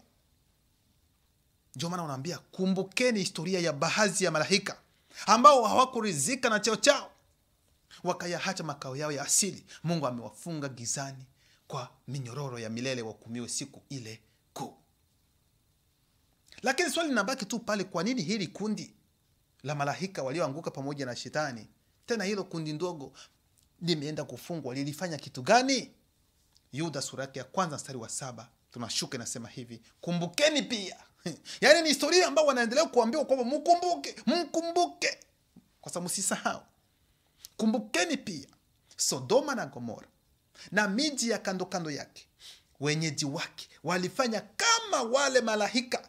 Ndio maana wanaambia, kumbukeni historia ya baadhi ya malaika ambao hawakuridhika na cheo chao, wakayahacha makao yao ya asili, Mungu amewafunga gizani kwa minyororo ya milele, wahukumiwe siku ile kuu. Lakini swali linabaki tu pale, kwa nini hili kundi la malaika walioanguka pamoja na shetani, tena hilo kundi ndogo limeenda kufungwa, lilifanya kitu gani? Yuda sura ya 1 mstari wa 7 tunashuka, inasema hivi: kumbukeni pia. Yaani ni historia ambayo wanaendelea kuambiwa kwamba mkumbuke, kwa sababu msisahau. Kumbukeni pia Sodoma na Gomora na miji ya kando kando yake, wenyeji wake walifanya kama wale malaika,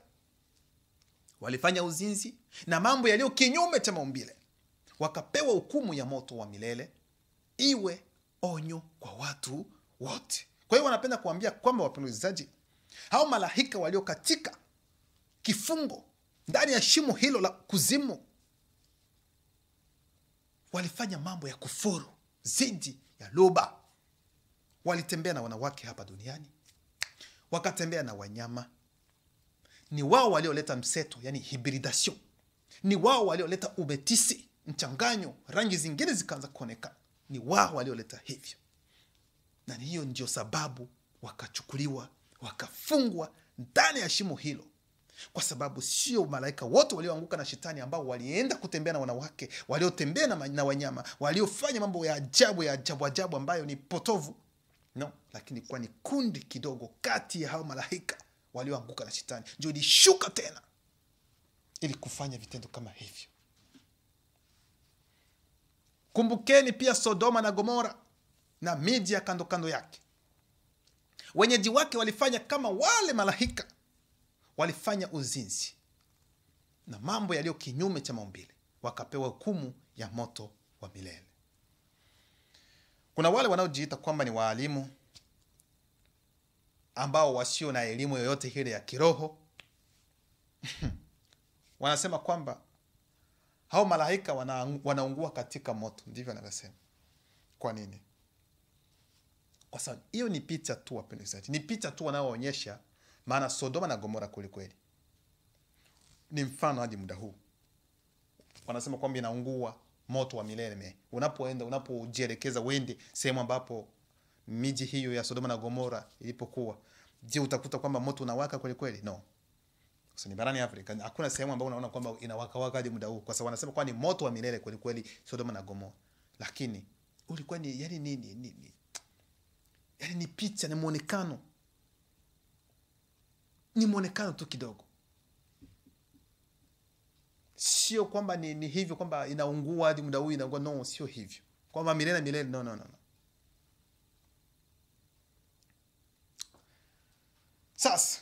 walifanya uzinzi na mambo yaliyo kinyume cha maumbile, wakapewa hukumu ya moto wa milele, iwe onyo kwa watu wote. Kwa hiyo wanapenda kuambia kwamba, wapendwa, hao malaika walio katika kifungo ndani ya shimo hilo la kuzimu walifanya mambo ya kufuru zidi ya loba. Walitembea na wanawake hapa duniani, wakatembea na wanyama. Ni wao walioleta mseto, yani hybridation. Ni wao walioleta umetisi, mchanganyo, rangi zingine zikaanza kuonekana. Ni wao walioleta hivyo. Na hiyo ndio sababu wakachukuliwa, wakafungwa ndani ya shimo hilo. Kwa sababu sio malaika wote walioanguka na shetani ambao walienda kutembea na wanawake, waliotembea na wanyama, waliofanya mambo ya ajabu ambayo ni potovu. No, lakini kwa ni kundi kidogo kati ya hao malaika walioanguka na shetani ndio ilishuka tena ili kufanya vitendo kama hivyo. Kumbukeni pia Sodoma na Gomora na miji ya kando kando yake. Wenyeji wake walifanya kama wale malaika, walifanya uzinzi na mambo yaliyo kinyume cha maumbile, wakapewa hukumu ya moto wa milele. Kuna wale wanaojiita kwamba ni waalimu ambao wasio na elimu yoyote ile ya kiroho. Wanasema kwamba hao malaika wanaungua katika moto. Ndivyo anavyosema. Kwa nini? Kwa sababu hiyo ni picha tu, wapendwa wasikilizaji. Ni picha tu wanaoonyesha maana Sodoma na Gomora kweli. Ni mfano hadi muda huu. Wanasema kwamba inaungua moto wa milele. Unapojielekeza uende sehemu ambapo miji hiyo ya Sodoma na Gomora ilipokuwa, je, utakuta kwamba moto unawaka kweli? No. Sasa ni barani Afrika, hakuna sehemu ambayo unaona kwamba inawaka hadi muda huu, kwa sababu wanasema kwamba ni moto wa milele kweli Sodoma na Gomora. Lakini ulikuwa ni yani ni picha, ni muonekano. Ni muonekano tu kidogo. Sio kwamba ni hivyo kwamba inaungua hadi muda huu inaungua. No, sio hivyo. Kwamba milele. No. Sasa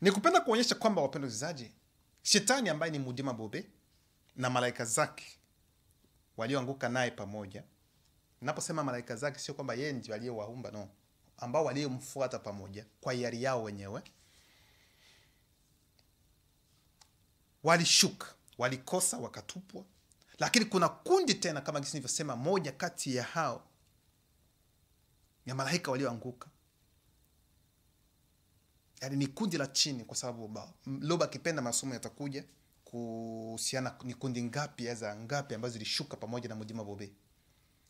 nikupenda kuonyesha kwamba, wapendwa wasikilizaji, Shetani ambaye ni mudima bobe na malaika zake walioanguka naye pamoja. Naposema malaika zake sio kwamba yeye ndiye aliyewaumba, no. Ambao waliomfuata pamoja kwa hiari yao wenyewe. Walishuka, walikosa, wakatupwa. Lakini kuna kundi tena, kama jinsi nilivyosema, moja kati ya hao ya malaika walioanguka. Yaani ni kundi la chini, kwa sababu Loba kipenda masomo yatakuja kuhusiana ni kundi ngapi ambazo zilishuka pamoja na mudima bobe.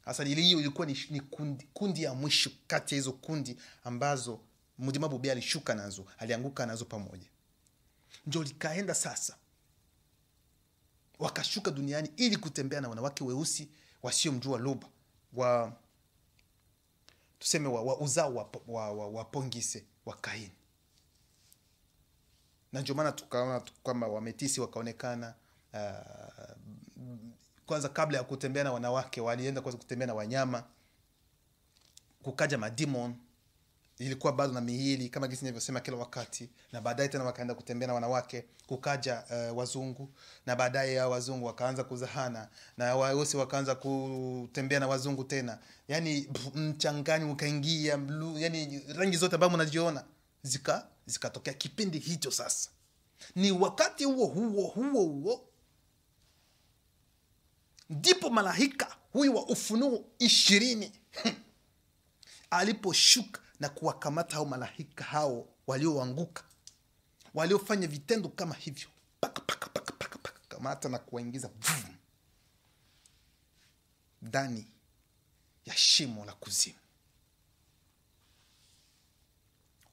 Hasa hiyo ilikuwa ni kundi ya mwisho kati ya hizo kundi ambazo mudima bobe alishuka nazo, alianguka nazo pamoja. Ndio likaenda sasa, wakashuka duniani ili kutembea na wanawake weusi wasiomjua Loba, tuseme uzao wa Pongise wa Kaini. Na ndio maana tukaona kwamba Wametisi wakaonekana. Kwanza kabla ya kutembea na wanawake walienda kwanza kutembea na wanyama. Kukaja mademon, ilikuwa bado na miili kama jinsi nilivyosema kila wakati, na baadaye tena wakaenda kutembea na wanawake. Kukaja wazungu, na baadaye ya wazungu wakaanza kuzahana, na weusi wakaanza kutembea na wazungu tena. Yaani mchanganyo ukaingia, yaani rangi zote ambazo mnajiona zikatokea kipindi hicho. Sasa ni wakati huo ndipo malaika huyu wa Ufunuo 20 aliposhuka na kuwakamata hao malaika hao walioanguka, waliofanya vitendo kama hivyo, paka kamata na kuwaingiza ndani ya shimo la kuzimu.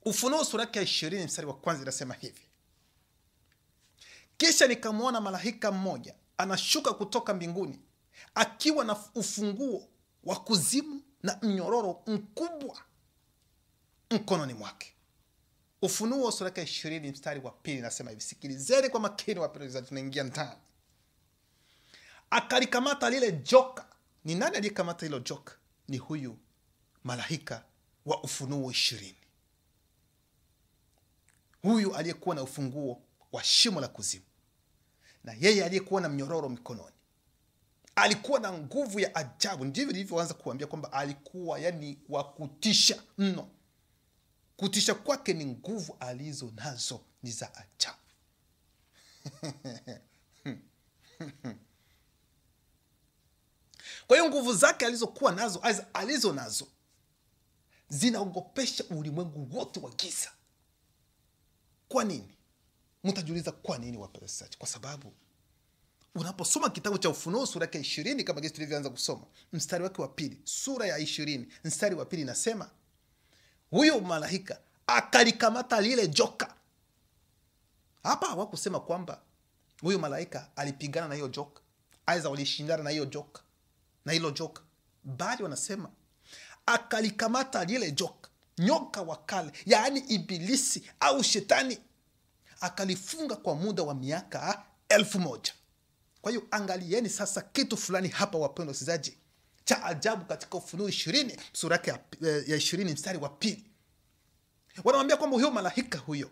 Ufunuo sura ya 20 mstari wa kwanza inasema hivi: kisha nikamwona malaika mmoja anashuka kutoka mbinguni akiwa na ufunguo wa kuzimu na mnyororo mkubwa mkononi mwake. Ufunuo sura ya 20 mstari wa 2 inasema hivi, sikilizeni kwa makini wapendwa, tunaingia ndani. Akalikamata lile joka. Ni nani aliyekamata hilo joka? Ni huyu malaika wa Ufunuo 20. Huyu aliyekuwa na ufunguo wa shimo la kuzimu, na yeye aliyekuwa na mnyororo mikononi. Alikuwa na nguvu ya ajabu. Ndivyo nilivyoanza kuambia kwamba alikuwa wa kutisha mno. Kutisha kwake ni nguvu alizo nazo ni za ajabu. Kwa hiyo nguvu zake alizo nazo zinaogopesha ulimwengu wote wa giza. Kwa nini? Mtajiuliza kwa nini, wapendwa? Kwa sababu unaposoma kitabu cha Ufunuo sura ya 20 kama jinsi tulivyoanza kusoma, mstari wake wa 2, sura ya 20 mstari wa 2 inasema, huyo malaika akalikamata lile joka. Hapa hawakusema kwamba huyo malaika alipigana na hiyo joka, aidha walishindana na hiyo joka, na hilo joka, bali wanasema akalikamata lile joka, nyoka wa kale, yaani ibilisi au shetani, akalifunga kwa muda wa miaka 1000. Kwa hiyo angalieni sasa kitu fulani hapa, wapendwa wasikilizaji, cha ajabu katika Ufunuo 20 sura ya 20 mstari wa 2. Wanamwambia kwamba huyo malaika huyo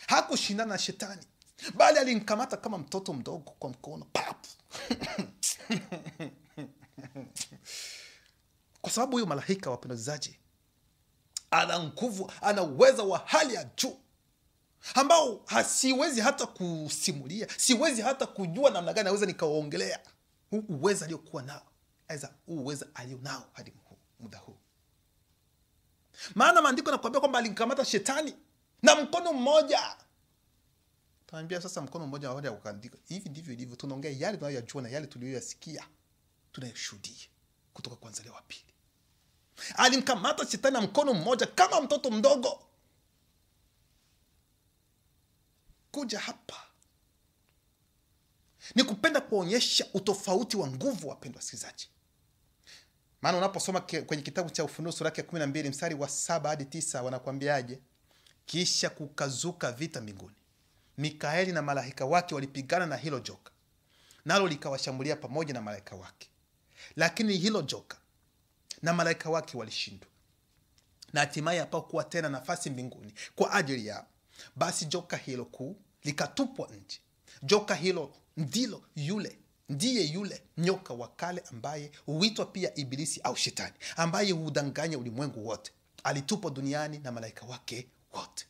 hakushindana na shetani, bali alimkamata kama mtoto mdogo kwa mkono, papu. Kwa sababu huyo malaika, wapendwa wasikilizaji, ana nguvu, ana uwezo wa hali ya juu. ambao siwezi hata kusimulia, siwezi hata kujua namna gani naweza nikawaongelea huu uweza aliokuwa nao, huu uweza alionao hadi muda huu. Maana maandiko yanakuambia kwamba alimkamata shetani na mkono mmoja. Tunaambia sasa mkono mmoja baada ya kuandika. Hivi ndivyo ilivyo, tunaongea yale tunayoyajua na yale tuliyoyasikia, tunayoshuhudia kutoka kwanza leo wa pili. Alimkamata shetani na mkono mmoja kama mtoto mdogo. Kuja hapa ni kupenda kuonyesha utofauti wa nguvu, wapendwa wasikilizaji. Maana unaposoma kwenye kitabu cha Ufunuo sura ya 12 mstari wa 7 hadi 9 wanakuambiaje? Kisha kukazuka vita mbinguni. Mikaeli na malaika wake walipigana na hilo joka, nalo likawashambulia pamoja na malaika wake. Lakini hilo joka na malaika wake walishindwa, na hatimaye hapakuwa tena nafasi mbinguni kwa ajili yao. Basi joka hilo kuu likatupwa nje. Joka hilo ndiye yule nyoka wa kale ambaye huitwa pia Ibilisi au Shetani, ambaye hudanganya ulimwengu wote. Alitupwa duniani na malaika wake wote.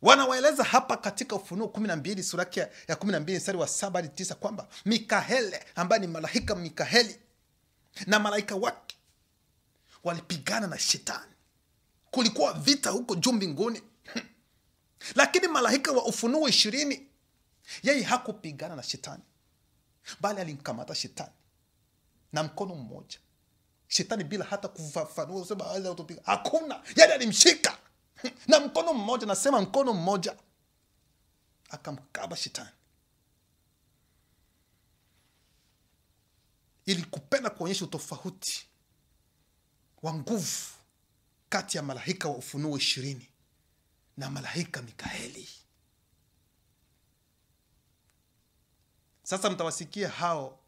Wanawaeleza hapa katika Ufunuo 12 sura ya 12 mstari wa 7 hadi 9 kwamba Mikaeli, ambaye ni malaika Mikaeli na malaika wake, walipigana na Shetani. Kulikuwa vita huko juu mbinguni. Lakini malaika wa Ufunuo 20 yeye hakupigana na Shetani, bali alimkamata Shetani na mkono mmoja. Shetani bila hata kufafanua usema aweza kutupiga, hakuna, yeye alimshika na mkono mmoja, nasema mkono mmoja, akamkaba Shetani. Ili kupenda kuonyesha utofauti wa nguvu kati ya malaika wa Ufunuo 20 na malaika Mikaeli. Sasa mtawasikia hao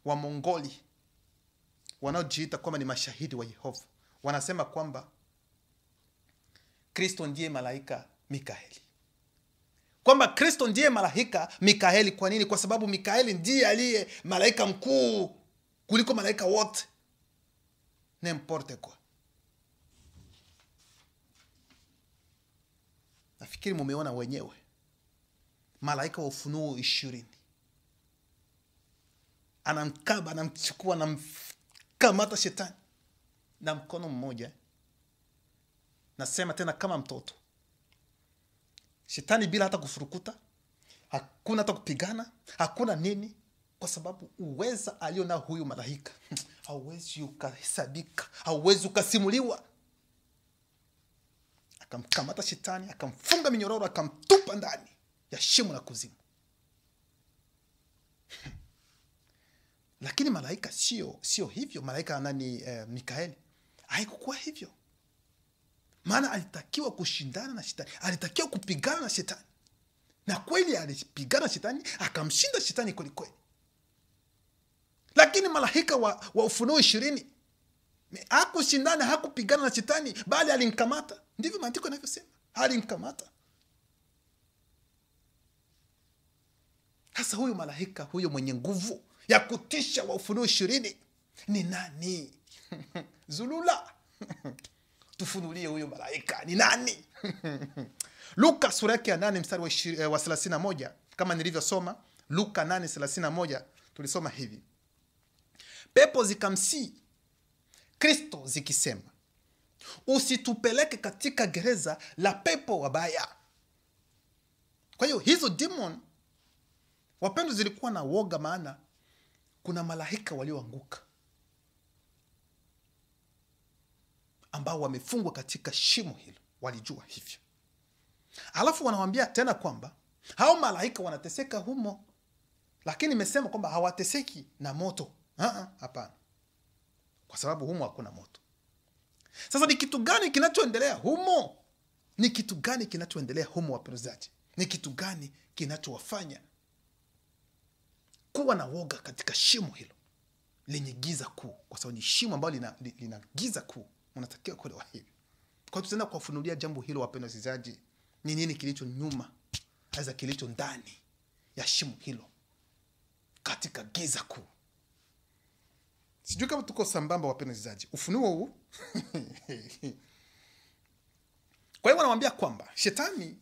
wa Mongoli wanaojiita kwamba ni mashahidi wa Yehova wanasema kwamba Kristo ndiye malaika Mikaeli. Kwamba Kristo ndiye malaika Mikaeli. Kwa nini? Kwa sababu Mikaeli ndiye aliye malaika mkuu kuliko malaika wote. N'importe quoi. Nafikiri mumeona wenyewe. Malaika wa Ufunuo 20 anamkaba, anamchukua, anamkamata Shetani na mkono mmoja. Nasema tena kama mtoto. Shetani bila hata kufurukuta, hakuna hata kupigana, hakuna nini, kwa sababu uweza aliona huyu malaika hauwezi ukahesabika, hauwezi ukasimuliwa. Akamkamata Shetani, akamfunga minyororo, akamtupa ndani ya shimo la kuzimu. Lakini malaika sio hivyo. Malaika Mikaeli haikuwa hivyo. Maana alitakiwa kushindana na Shetani, alitakiwa kupigana na Shetani. Na kweli alipigana na Shetani, akamshinda Shetani kweli kweli. Lakini malaika wa Ufunuo 20 hakushindana, hakupigana na Shetani, bali alimkamata. Ndivyo maandiko yanavyosema, alimkamata. Sasa huyu malaika, huyo mwenye nguvu ya kutisha wa Ufunuo 20 ni nani? Zulula. Tufunulie huyo malaika ni nani? Luka sura ya 8 mstari wa 31, kama nilivyosoma Luka 8:31, tulisoma hivi: pepo zikamsii Kristo zikisema, usitupeleke katika gereza la pepo wabaya. Kwa hiyo hizo demon, wapendo, zilikuwa na woga, maana kuna malaika walioanguka ambao wamefungwa katika shimo hilo. Walijua hivyo. Alafu wanawaambia tena kwamba hao malaika wanateseka humo, lakini nimesema kwamba hawateseki na moto. Hapana. Kwa sababu humo hakuna moto. Sasa ni kitu gani kinachoendelea humo? Ni kitu gani kinachoendelea humo, wapenzi? Ni kitu gani kinachowafanya kuwa na woga katika shimo hilo lenye giza kuu? Kwa sababu ni shimo ambalo lina giza kuu. Unatakiwa kuelewa hivi. Kwa hiyo tutaenda kuwafunulia jambo hilo, wapenzi wasikilizaji. Ni nini kilicho nyuma, aidha kilicho ndani ya shimo hilo katika giza kuu. Sijui kama tuko sambamba, wapenzi wasikilizaji. Ufunuo huu Kwa hiyo wanamwambia kwamba shetani,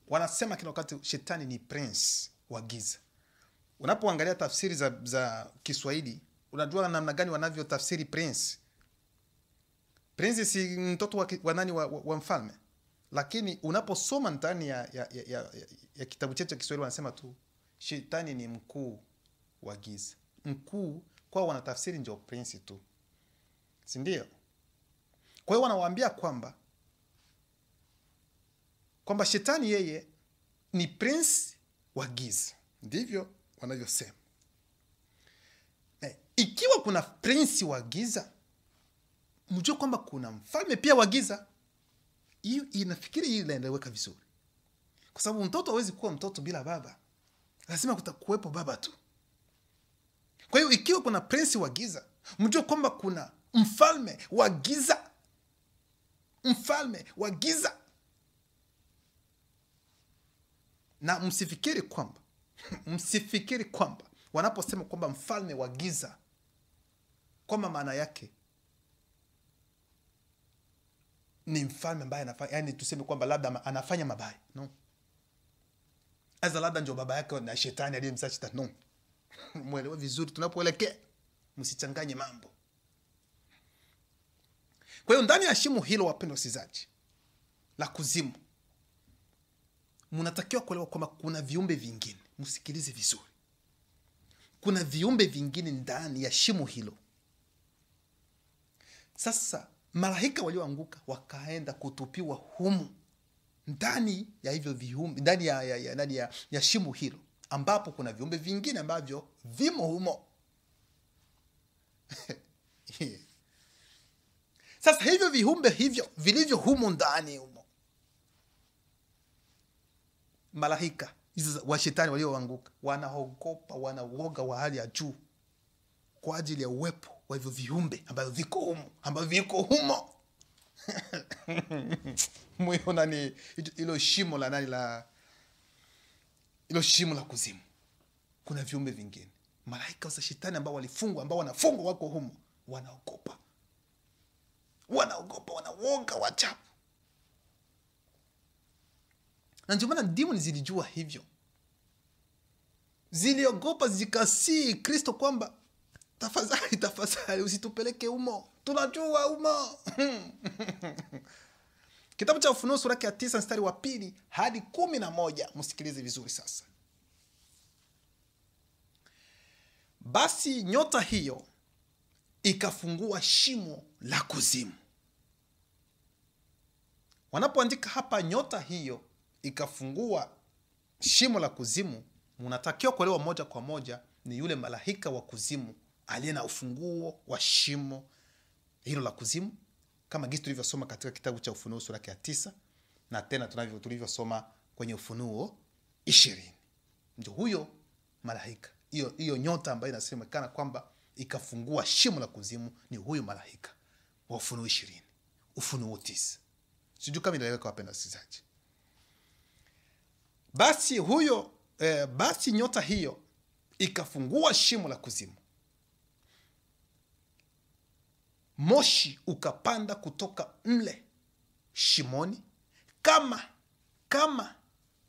wanasema kila wakati shetani ni prince wa giza. Unapoangalia tafsiri za Kiswahili, unajua namna gani wanavyo tafsiri prince. Prince si mtoto wa nani wa mfalme. Lakini unaposoma ndani ya kitabu chetu cha Kiswahili wanasema tu shetani ni mkuu wa giza. Mkuu kwa wanatafsiri ndio prince tu. Si ndio? Kwa hiyo wanawaambia kwamba shetani yeye ni prince wa giza. Ndivyo wanavyosema. Ikiwa kuna prince wa giza, mjue kwamba kuna mfalme pia wa giza. Hiyo inafikiri hii inaeleweka vizuri. Kwa sababu mtoto hawezi kuwa mtoto bila baba. Lazima kutakuwepo baba tu. Kwa hiyo ikiwa kuna prince wa giza, mjue kwamba kuna mfalme wa giza. Mfalme wa giza. Na msifikiri kwamba wanaposema kwamba mfalme wa giza, kwamba maana yake ni mfalme ambaye anafanya, yani tuseme kwamba labda anafanya mabaya. No. Aza labda ndio baba yake na shetani aliyemzaa shetani. No. Muelewe vizuri tunapoelekea. Msichanganye mambo. Kwa hiyo ndani ya shimo hilo, wapendwa wasikilizaji, la kuzimu, mnatakiwa kuelewa kwamba kuna viumbe vingine. Msikilize vizuri. Kuna viumbe vingine ndani ya shimo hilo. Sasa malaika walioanguka wakaenda kutupiwa humu ndani ya hivyo viumbe, ndani ya shimo hilo, ambapo kuna viumbe vingine ambavyo vimo humo. Sasa hivyo viumbe hivyo vilivyo humo ndani humo, malaika wa shetani walioanguka wanaogopa, wanaoga wa hali ya juu kwa ajili ya uwepo wa hivyo viumbe ambavyo viko humo. Mwiona ni ilo shimo la nani, ilo shimo la kuzimu. Kuna viumbe vingine, malaika wa shetani ambao wanafungwa wako humo, wanaogopa, wanaoga wachafu. Na ndio maana demoni zilijua hivyo. Ziliogopa, zikasii Kristo kwamba tafadhali usitupeleke humo. Tunajua humo. Kitabu cha Ufunuo sura ya 9 mstari wa 2 hadi 11, msikilize vizuri sasa. Basi nyota hiyo ikafungua shimo la kuzimu. Wanapoandika hapa nyota hiyo ikafungua shimo la kuzimu, mnatakiwa kuelewa moja kwa moja ni yule malaika wa kuzimu aliye na ufunguo wa shimo hilo la kuzimu, kama gisi tulivyosoma katika kitabu cha Ufunuo sura ya 9 na tena tulivyosoma kwenye Ufunuo 20. Ndio huyo malaika, hiyo nyota ambayo inasemekana kwamba ikafungua shimo la kuzimu, ni huyo malaika wa Ufunuo 20, Ufunuo 9. Sijui kama inaeleweka, wapenda wasikilizaji. Basi nyota hiyo ikafungua shimo la kuzimu. Moshi ukapanda kutoka mle shimoni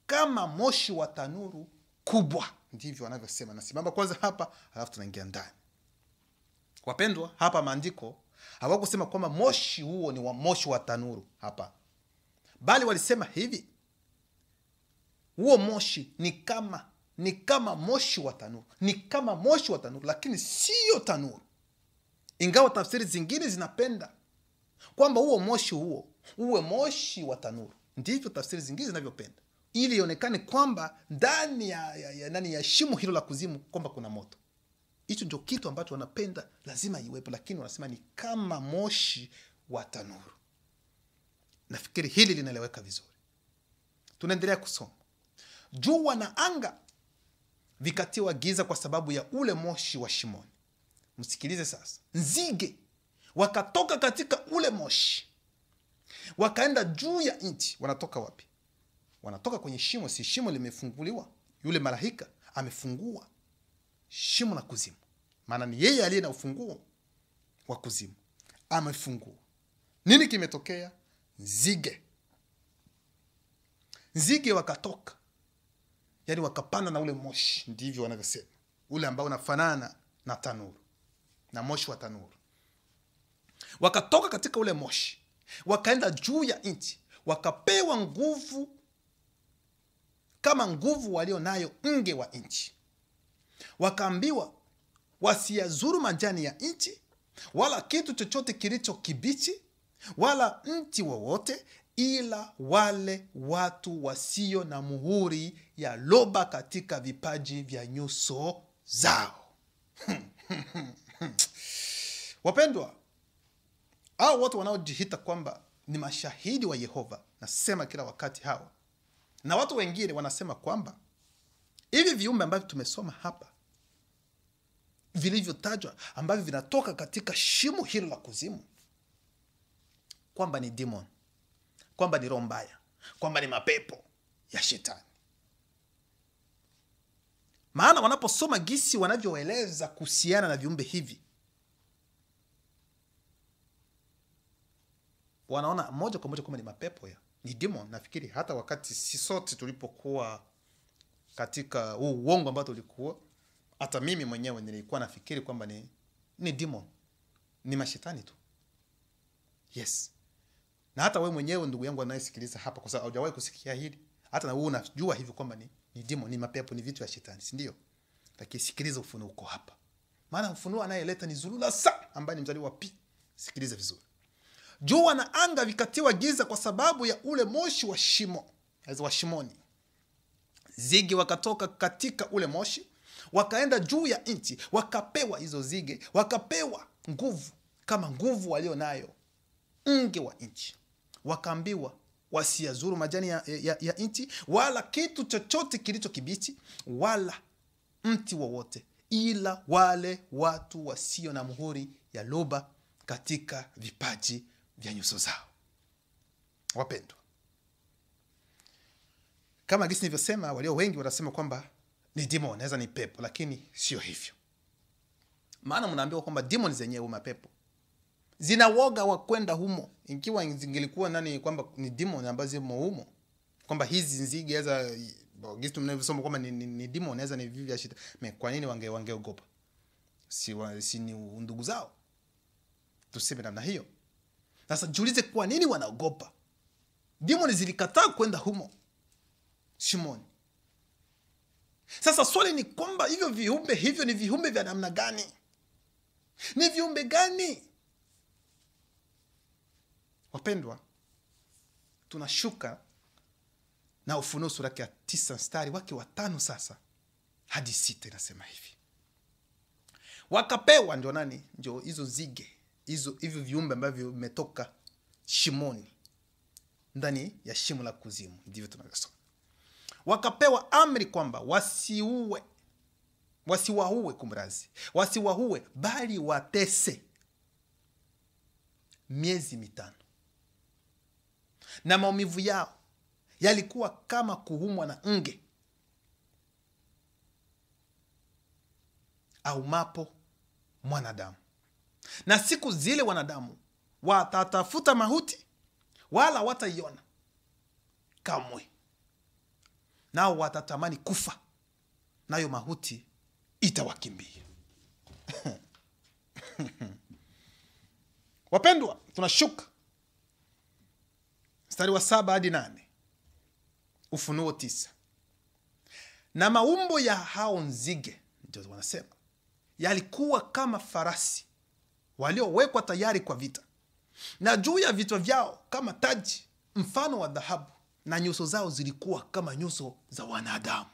kama moshi wa tanuru kubwa. Ndivyo wanavyosema. Nasimama kwanza hapa, halafu tunaingia ndani. Wapendwa, hapa maandiko hawakusema kwamba moshi huo ni moshi wa tanuru hapa, bali walisema hivi: huo moshi ni kama moshi wa tanuru, ni kama moshi wa tanuru, lakini sio tanuru. Ingawa tafsiri zingine zinapenda kwamba huo moshi huo uwe moshi wa tanuru. Ndivyo tafsiri zingine zinavyopenda, ili ionekane kwamba ndani ya shimo hilo la kuzimu kwamba kuna moto. Hicho ndio kitu ambacho wanapenda lazima iwepo, lakini wanasema ni kama moshi wa tanuru. Nafikiri hili linaeleweka vizuri. Tunaendelea kusoma. Jua na anga vikatiwa giza kwa sababu ya ule moshi wa shimoni. Msikilize sasa. Nzige wakatoka katika ule moshi, wakaenda juu ya nchi. Wanatoka wapi? Wanatoka kwenye shimo. Si shimo limefunguliwa, yule malaika amefungua shimo la kuzimu. Maana ni yeye aliye na ufunguo wa kuzimu, amefungua. Nini kimetokea? Nzige nzige wakatoka, yani wakapanda na ule moshi, ndivyo wanavyosema, ule ambao unafanana na tanuru, na moshi wa tanuru. Wakatoka katika ule moshi, wakaenda juu ya nchi, wakapewa nguvu kama nguvu walio nayo nge wa nchi. Wakaambiwa wasiyazuru majani ya nchi, wala kitu chochote kilicho kibichi, wala mti wowote, ila wale watu wasio na muhuri ya loba katika vipaji vya nyuso zao. Wapendwa, hao watu wanaojihita kwamba ni mashahidi wa Yehova, nasema kila wakati hawa, na watu wengine wanasema kwamba hivi viumbe ambavyo tumesoma hapa, vilivyotajwa, ambavyo vinatoka katika shimo hilo la kuzimu, kwamba ni demon, kwamba ni roho mbaya, kwamba ni mapepo ya shetani. Maana wanaposoma gisi wanavyoeleza kuhusiana na viumbe hivi, wanaona moja kwa moja kwamba ni mapepo ya, ni demon. Nafikiri hata wakati sisi sote tulipokuwa katika huu uongo ambao tulikuwa, hata mimi mwenyewe nilikuwa nafikiri kwamba ni demon, ni mashetani tu. Yes. Na hata wewe mwenyewe ndugu yangu anayesikiliza hapa, kwa sababu hujawahi kusikia hili, hata na wewe unajua hivi kwamba ni demon, ni mapepo, ni vitu vya shetani, si ndio? Lakini sikiliza ufunuo uko hapa. Maana ufunuo anayeleta ni Zulula Sa, ambaye ni mzaliwa wa pili. Sikiliza vizuri. Jua na anga vikatiwa giza kwa sababu ya ule moshi wa shimo, wa shimoni. Zige wakatoka katika ule moshi, wakaenda juu ya nchi, wakapewa hizo zige, wakapewa nguvu kama nguvu walio nayo nge wa nchi. Wakaambiwa wasiyazuru majani ya nchi, wala kitu chochote kilicho kibichi, wala mti wowote, ila wale watu wasio na muhuri ya loba katika vipaji vya nyuso zao. Wapendwa, kama gisi nilivyosema, walio wengi wanasema kwamba ni demon, naweza ni pepo, lakini sio hivyo. Maana mnaambiwa kwamba demon zenyewe, mapepo, zina woga wa kwenda humo. Ikiwa zingelikuwa nani kwamba ni demon ambazo zimo humo, kwamba hizi nzige naweza gisi tunavyosoma kwamba ni demon, naweza ni vivi ya shida, kwa nini wangeogopa? Si ni ndugu zao, tuseme namna hiyo. Sasa jiulize, kwa nini wanaogopa? Demon zilikataa kwenda humo shimoni. Sasa swali ni kwamba hivyo viumbe hivyo ni viumbe vya namna gani? Ni viumbe gani? Wapendwa, tunashuka na Ufunuo sura ya 9 mstari wake wa 5 sasa hadi 6, inasema hivi. Wakapewa, ndio nani? Ndio hizo zige, hivyo viumbe ambavyo vimetoka shimoni, ndani ya shimo la kuzimu, ndivyo tunavyosoma. Wakapewa amri kwamba wasiwaue, bali watese miezi 5. Na maumivu yao yalikuwa kama kuumwa na nge au mapo mwanadamu. Na siku zile wanadamu watatafuta mauti, wala wataiona kamwe. Nao watatamani kufa, nayo mauti itawakimbia. Wapendwa, tunashuka mstari wa 7 hadi 8, Ufunuo 9. Na maumbo ya hao nzige, ndio wanasema, yalikuwa kama farasi waliowekwa tayari kwa vita, na juu ya vichwa vyao kama taji mfano wa dhahabu, na nyuso zao zilikuwa kama nyuso za wanadamu.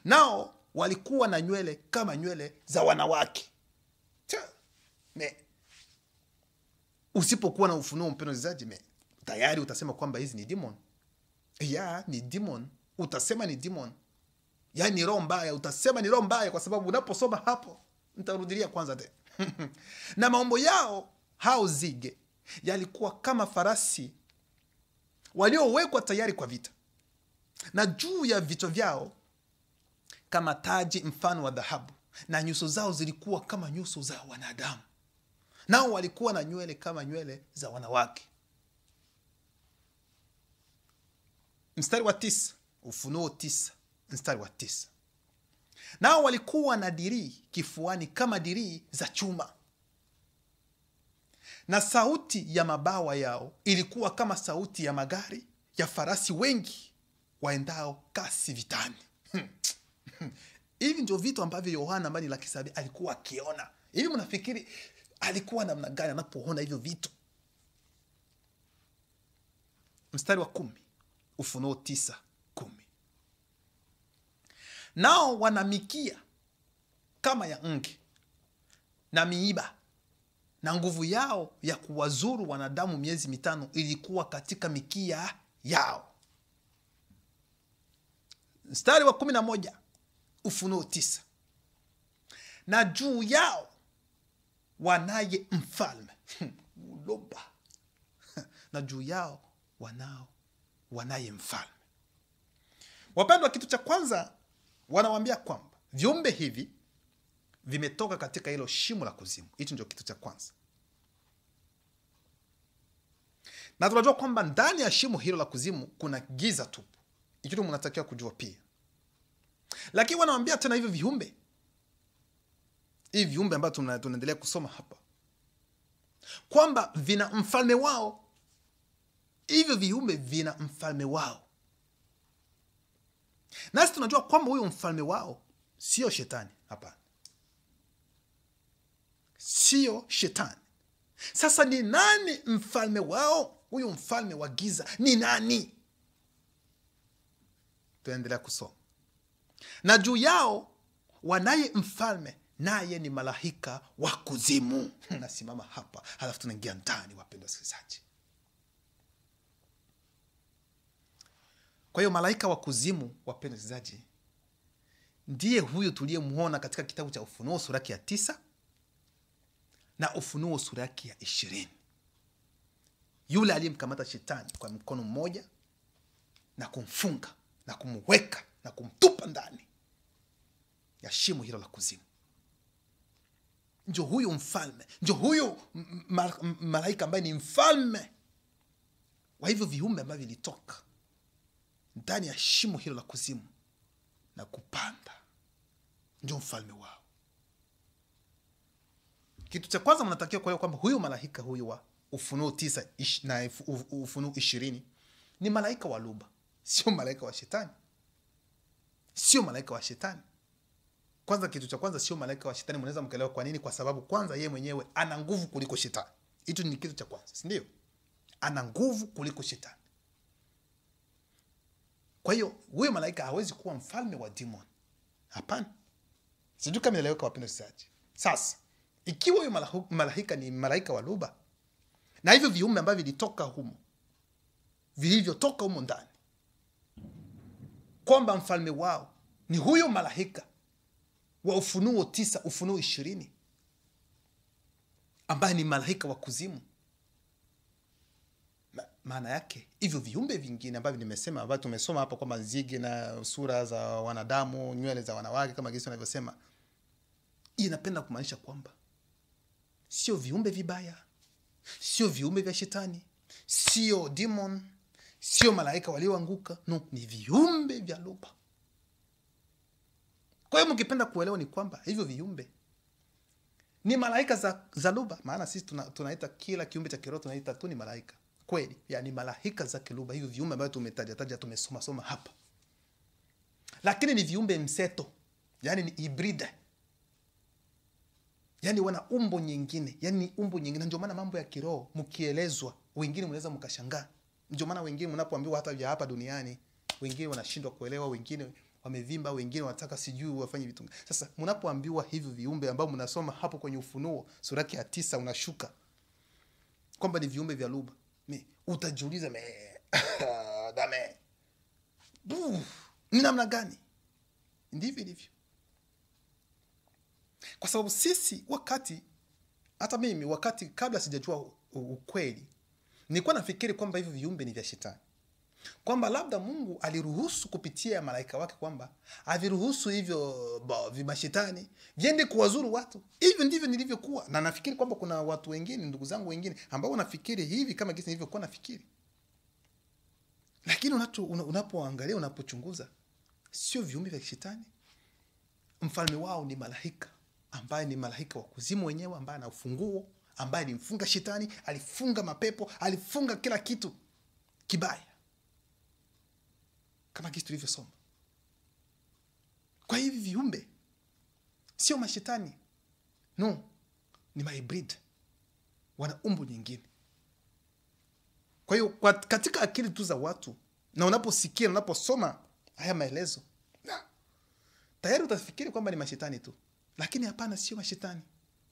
Nao walikuwa na nywele kama nywele za wanawake. Usipokuwa na ufunuo, mpendwa msikilizaji, tayari utasema kwamba hizi ni demon. Ni demon. Utasema ni demon. Ni roho mbaya, utasema ni roho mbaya, kwa sababu unaposoma hapo, nitarudilia kwanza tena. Na maumbo yao hao zige yalikuwa kama farasi waliowekwa tayari kwa vita, na juu ya vichwa vyao kama taji mfano wa dhahabu, na nyuso zao zilikuwa kama nyuso za wanadamu. Nao walikuwa na nywele kama nywele za wanawake. mstari wa 9, Ufunuo 9 mstari wa 9. Nao walikuwa na dirii kifuani kama dirii za chuma, na sauti ya mabawa yao ilikuwa kama sauti ya magari ya farasi wengi waendao kasi vitani. Hivi ndio vitu ambavyo Yohana ambaye ni Lakisabi alikuwa akiona. Hivi mnafikiri alikuwa namna gani anapoona hivyo vitu? Mstari wa 10, Ufunuo 9:10. Nao wana mikia kama ya nge na miiba, na nguvu yao ya kuwazuru wanadamu miezi 5 ilikuwa katika mikia yao. Mstari wa 11, Ufunuo 9. Na juu yao wanaye mfalme. Uloba. Na juu yao wanaye mfalme. Wapendwa, kitu cha kwanza wanawaambia kwamba viumbe hivi vimetoka katika hilo shimo la kuzimu. Hicho ndio kitu cha kwanza. Na tunajua kwamba ndani ya shimo hilo la kuzimu kuna giza tupu. Hicho mnatakiwa kujua pia. Lakini wanawaambia tena hivi viumbe ambavyo tunaendelea kusoma hapa kwamba vina mfalme wao. Hivyo viumbe vina mfalme wao. Nasi tunajua kwamba huyo mfalme wao sio shetani. Hapana, sio shetani. Sasa ni nani mfalme wao? Huyo mfalme wa giza ni nani? Tuendelea kusoma. Na juu yao wanaye mfalme, naye ni malaika wa kuzimu. Nasimama hapa, halafu tunaingia ndani, wapendwa wasikilizaji. Kwa hiyo malaika wa kuzimu, wapendwa wasikilizaji, ndiye huyo tuliyemuona katika kitabu cha Ufunuo sura ya 9 na Ufunuo sura ya 20. Yule aliyemkamata shetani kwa mkono mmoja na kumfunga na kumweka na kumtupa ndani ya shimo hilo la kuzimu. Ndio huyo mfalme, ndio huyo malaika ambaye ni mfalme wa hivyo viumbe ambavyo vilitoka ndani ya shimo hilo la kuzimu na kupanda. Ndio mfalme wao. Kitu cha kwanza mnatakiwa kuelewa kwamba huyo malaika huyo wa Ufunuo 9 na Ufunuo 20 ni malaika wa luba, sio malaika wa shetani. Sio malaika wa shetani. Kwanza, kitu cha kwanza, sio malaika wa shetani. Mnaweza mkaelewa kwa nini? Kwa sababu kwanza yeye mwenyewe ana nguvu kuliko shetani. Hicho ni kitu cha kwanza, si ndio? Ana nguvu kuliko shetani. Kwa hiyo huyo malaika hawezi kuwa mfalme wa demon. Hapana. Sijui kama nieleweka, wapendwa wasikilizaji. Sasa, ikiwa huyo malaika ni malaika wa luba, na hivyo viumbe ambavyo vilitoka humo, vilivyotoka humo ndani, kwamba mfalme wao ni huyo malaika wa Ufunuo 9, Ufunuo 20, ambaye ni malaika wa kuzimu, maana yake hivyo viumbe vingine ambavyo nimesema, ambavyo tumesoma hapa kwamba nzige na sura za wanadamu, nywele za wanawake kama Yesu anavyosema, inapenda kumaanisha kwamba sio viumbe vibaya, sio viumbe vya shetani, sio demon, sio malaika walioanguka. No, ni viumbe vya luba. Kwa hiyo mkipenda kuelewa ni kwamba hivyo viumbe ni malaika za luba. Maana sisi tunaita kila kiumbe cha kiroho tunaita tu ni malaika. Kweli, yani malaika za kiluba, hivyo viumbe ambavyo tumetaja tumesoma hapa. Lakini ni viumbe mseto, yani ni hybride. Yani wana umbo nyingine, yani ni umbo nyingine. Ndio maana mambo ya kiroho mkielezwa, wengine mnaweza mkashangaa. Ndio maana wengine mnapoambiwa hata vya hapa duniani, wengine wanashindwa kuelewa, wengine wamevimba, wengine wanataka sijui wafanye vitu. Sasa mnapoambiwa hivyo viumbe ambao mnasoma hapo kwenye Ufunuo sura ya 9 unashuka kwamba ni viumbe vya luba, utajiuliza dame, ni namna gani? Ndivyo ilivyo. Kwa sababu sisi hata mimi wakati kabla sijajua ukweli, nilikuwa nafikiri kwamba hivyo viumbe ni vya shetani. Kwamba labda Mungu aliruhusu kupitia malaika wake, kwamba aviruhusu hivyo vimashetani viende kuwazuru watu. Hivyo ndivyo nilivyokuwa. Na nafikiri kwamba kuna watu wengine, ndugu zangu wengine, ambao wanafikiri hivi kama gisi nilivyokuwa nafikiri. Lakini unapoangalia, unapochunguza, sio viumbe vya shetani. Mfalme wao ni malaika, ambaye ni malaika wa kuzimu wenyewe, ambaye ana ufunguo, ambaye alimfunga shetani, alifunga mapepo, alifunga kila kitu kibaya, kama kitu tulivyosoma. Kwa hivi viumbe sio mashetani, no, ni mahybrid, wana umbo nyingine. Kwa hiyo katika akili tu za watu, na unaposikia, unaposoma haya maelezo, tayari utafikiri kwamba ni mashetani tu. Lakini hapana, sio mashetani,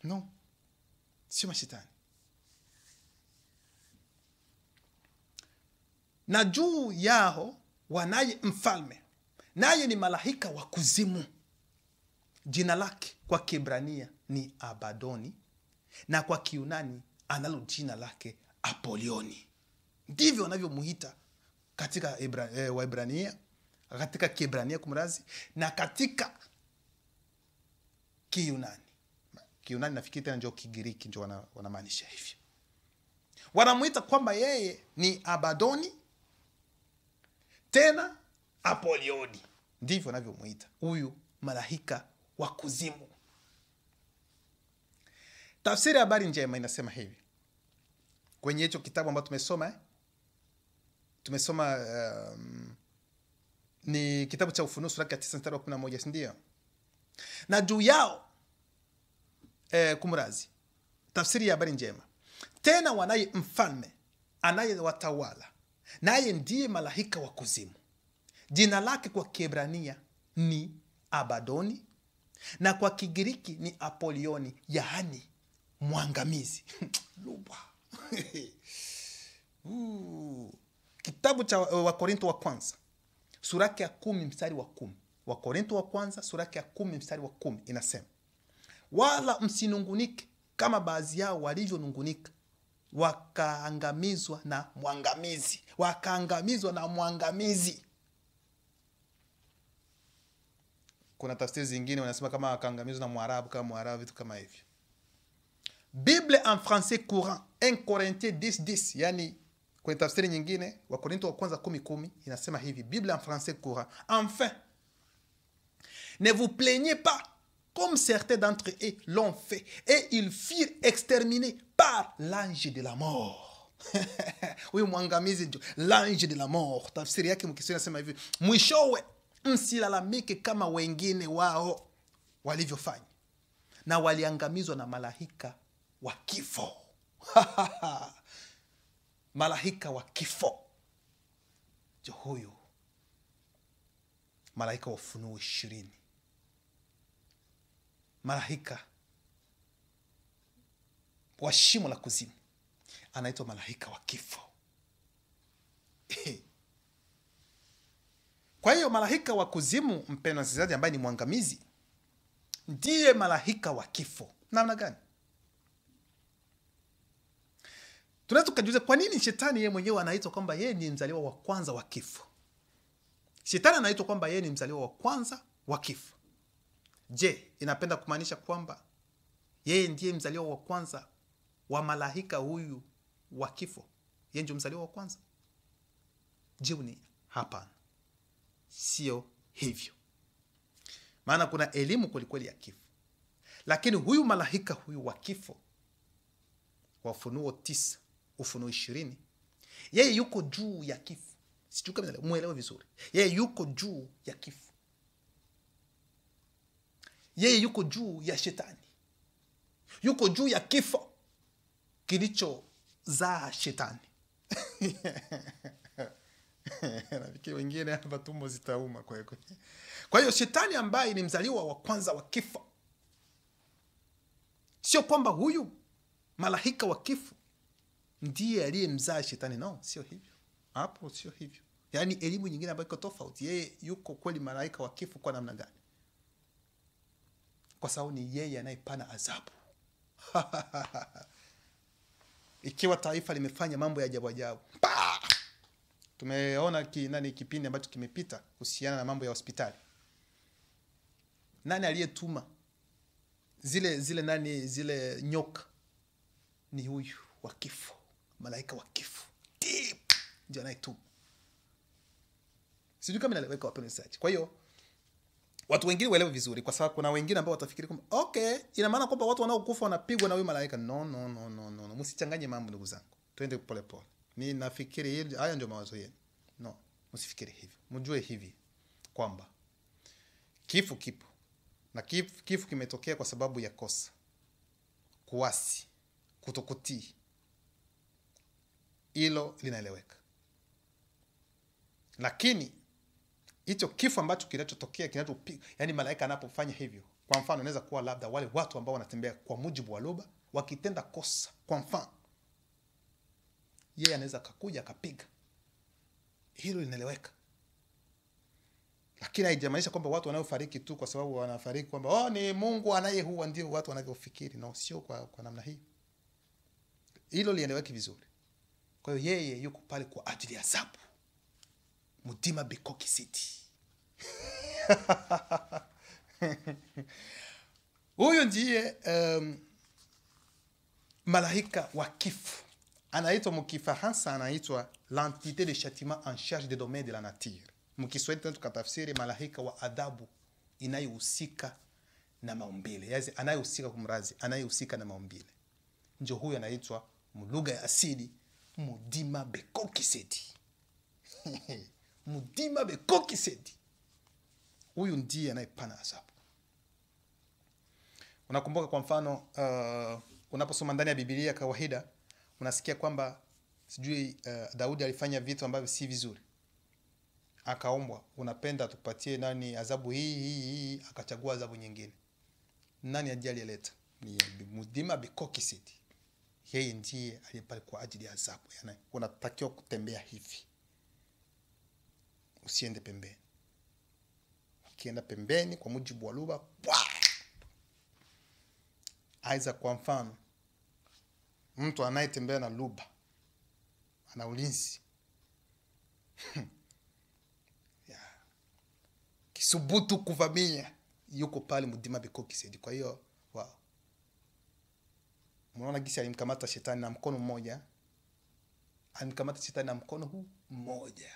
no, sio mashetani. Na juu yao wanaye mfalme, naye ni malaika wa kuzimu. Jina lake kwa Kiebrania ni Abadoni, na kwa Kiyunani analo jina lake Apolioni. Ndivyo wanavyomuita katika Waebrania, katika Kiebrania kumrazi, na katika Kiyunani. Kiyunani nafikiri tena ndio Kigiriki ndio wanamaanisha hivyo. Wanamuita kwamba yeye ni Abadoni, tena Apolioni. Ndivyo wanavyomuita huyu malaika wa kuzimu. Tafsiri ya Habari Njema inasema hivi, kwenye hicho kitabu ambacho tumesoma ni kitabu cha Ufunuo sura ya 9 mstari wa 11, si ndio? Na juu yao kumrazi, tafsiri ya Habari Njema, tena wanaye mfalme anayewatawala, naye ndiye malaika wa kuzimu. Jina lake kwa Kiebrania ni Abadoni, na kwa Kigiriki ni Apolioni, yaani mwangamizi. Luba. Kitabu cha Wakorintho wa kwanza sura ya 10 mstari wa 10. Wakorintho wa kwanza sura ya 10 mstari wa 10 inasema, wala msinungunike kama baadhi yao walivyonungunika, wakaangamizwa na mwangamizi. Wakaangamizwa na mwangamizi. Kuna tafsiri zingine wanasema kama wakaangamizwa na Mwarabu, kama Mwarabu, vitu kama hivyo. Bible en français courant 1 Corinthiens 10:10, yani kwenye tafsiri nyingine Wakorintho wa kwanza 10:10 inasema hivi, Bible en français courant, enfin ne vous plaignez pas comme certains d'entre eux l'ont fait, et ils furent exterminés par l'ange de la mort. Huyu mwangamizi ndio l'ange de la mort. Tafsiri yake mkiswahili inasema hivi, mwishowe msilalamike kama wengine wao walivyofanya, na waliangamizwa na malaika wa kifo. Malaika wa kifo. Jo, huyu malaika wa Ufunuo 20. Malaika wa shimo la kuzimu anaitwa malaika wa kifo. Kwa hiyo malaika wa kuzimu, mpendwa msikilizaji, ambaye ni mwangamizi, ndiye malaika wa kifo. Namna gani? Tunaweza kujiuliza kwa nini shetani yeye mwenyewe anaitwa kwamba yeye ni mzaliwa wa kwanza wa kifo. Shetani anaitwa kwamba yeye ni mzaliwa wa kwanza wa kifo. Je, inapenda kumaanisha kwamba yeye ndiye mzaliwa wa kwanza wa malaika huyu wa kifo? Yeye ndiye mzaliwa wa kwanza? Jibu ni hapana. Sio hivyo. Maana kuna elimu kweli ya kifo. Lakini huyu malaika huyu wa kifo wa Ufunuo 9, Ufunuo 20, yeye yuko juu ya kifo. Sijui kama muelewe vizuri. Yeye yuko juu ya kifo. Yeye yuko juu ya shetani. Yuko juu ya kifo kilichozaa shetani. Nafikiri wengine hapa tumbo zitauma kwa hiyo. Kwa hiyo shetani ambaye ni mzaliwa wa kwanza wa kifo, sio kwamba huyu malaika wa kifo ndiye aliyemzaa shetani. No, sio hivyo. Hapo sio hivyo. Yaani elimu nyingine ambayo iko tofauti. Yeye yuko kweli malaika wa kifo kwa namna gani? Kwa sababu ni yeye anayepana adhabu. Ikiwa taifa limefanya mambo ya ajabu. Tumeona kipindi ambacho kimepita kuhusiana na mambo ya hospitali. Nani aliyetuma zile nyoka? Ni huyu wa kifo, malaika wa kifo. Ndio anayetuma. Sijui kama inaeleweka wapendwa wasikilizaji. Kwa hiyo watu wengine waelewe vizuri, kwa sababu kuna wengine ambao watafikiri kwamba okay, ina maana kwamba watu wanaokufa wanapigwa na huyu malaika. No. Msichanganye mambo ndugu zangu. Twende pole pole. Mimi nafikiri hili haya ndio mawazo yenu. No, msifikiri hivi. Mjue hivi kwamba kifo kipo. Na kifo kimetokea kwa sababu ya kosa. Kuasi, kutokutii. Hilo linaeleweka. Lakini hicho kifo ambacho kinachotokea yani malaika anapofanya hivyo, kwa mfano inaweza kuwa labda wale watu ambao wanatembea kwa mujibu wa lugha wakitenda kosa, kwa mfano yeye anaweza kakuja akapiga. Hilo linaeleweka. Lakini haijamaanisha kwamba watu wanaofariki tu kwa sababu wanafariki kwamba ni Mungu anayeua ndio watu wanavyofikiri. No, sio kwa namna hii. Hilo lieleweke vizuri. Kwa hiyo yeye yuko pale kwa ajili ya adhabu. Mutima Bikoki City. Huyo ndiye malaika wa kifo. Anaitwa mkifaransa anaitwa l'entité de châtiment en charge des domaines de la nature. Mkiswahili tukatafsiri malaika wa adhabu inayohusika na maumbile. Yaani anayehusika kumrazi, anayehusika na maumbile. Ndio huyo anaitwa mlugha ya asili Mutima Bikoki City. Mutima Bikoki City. Huyu ndiye anayepana adhabu. Unakumbuka kwa mfano unaposoma ndani ya Biblia kawaida unasikia kwamba sijui Daudi alifanya vitu ambavyo si vizuri. Akaombwa, unapenda tupatie nani adhabu hii, akachagua adhabu nyingine. Nani aliyeleta? Ni Mutima Bikoki City. Yeye ndiye aliyepale kwa ajili ya adhabu. Yaani unatakiwa kutembea hivi. Usiende pembeni. Ukienda pembeni kwa mujibu wa lugha, aiza kwa mfano mtu anayetembea na lugha ana ulinzi. Kisubutu kuvamia yuko pale Mutima Bikoki City. Kwa hiyo unaona gisi alimkamata shetani na mkono mmoja. Alimkamata shetani na mkono huu mmoja.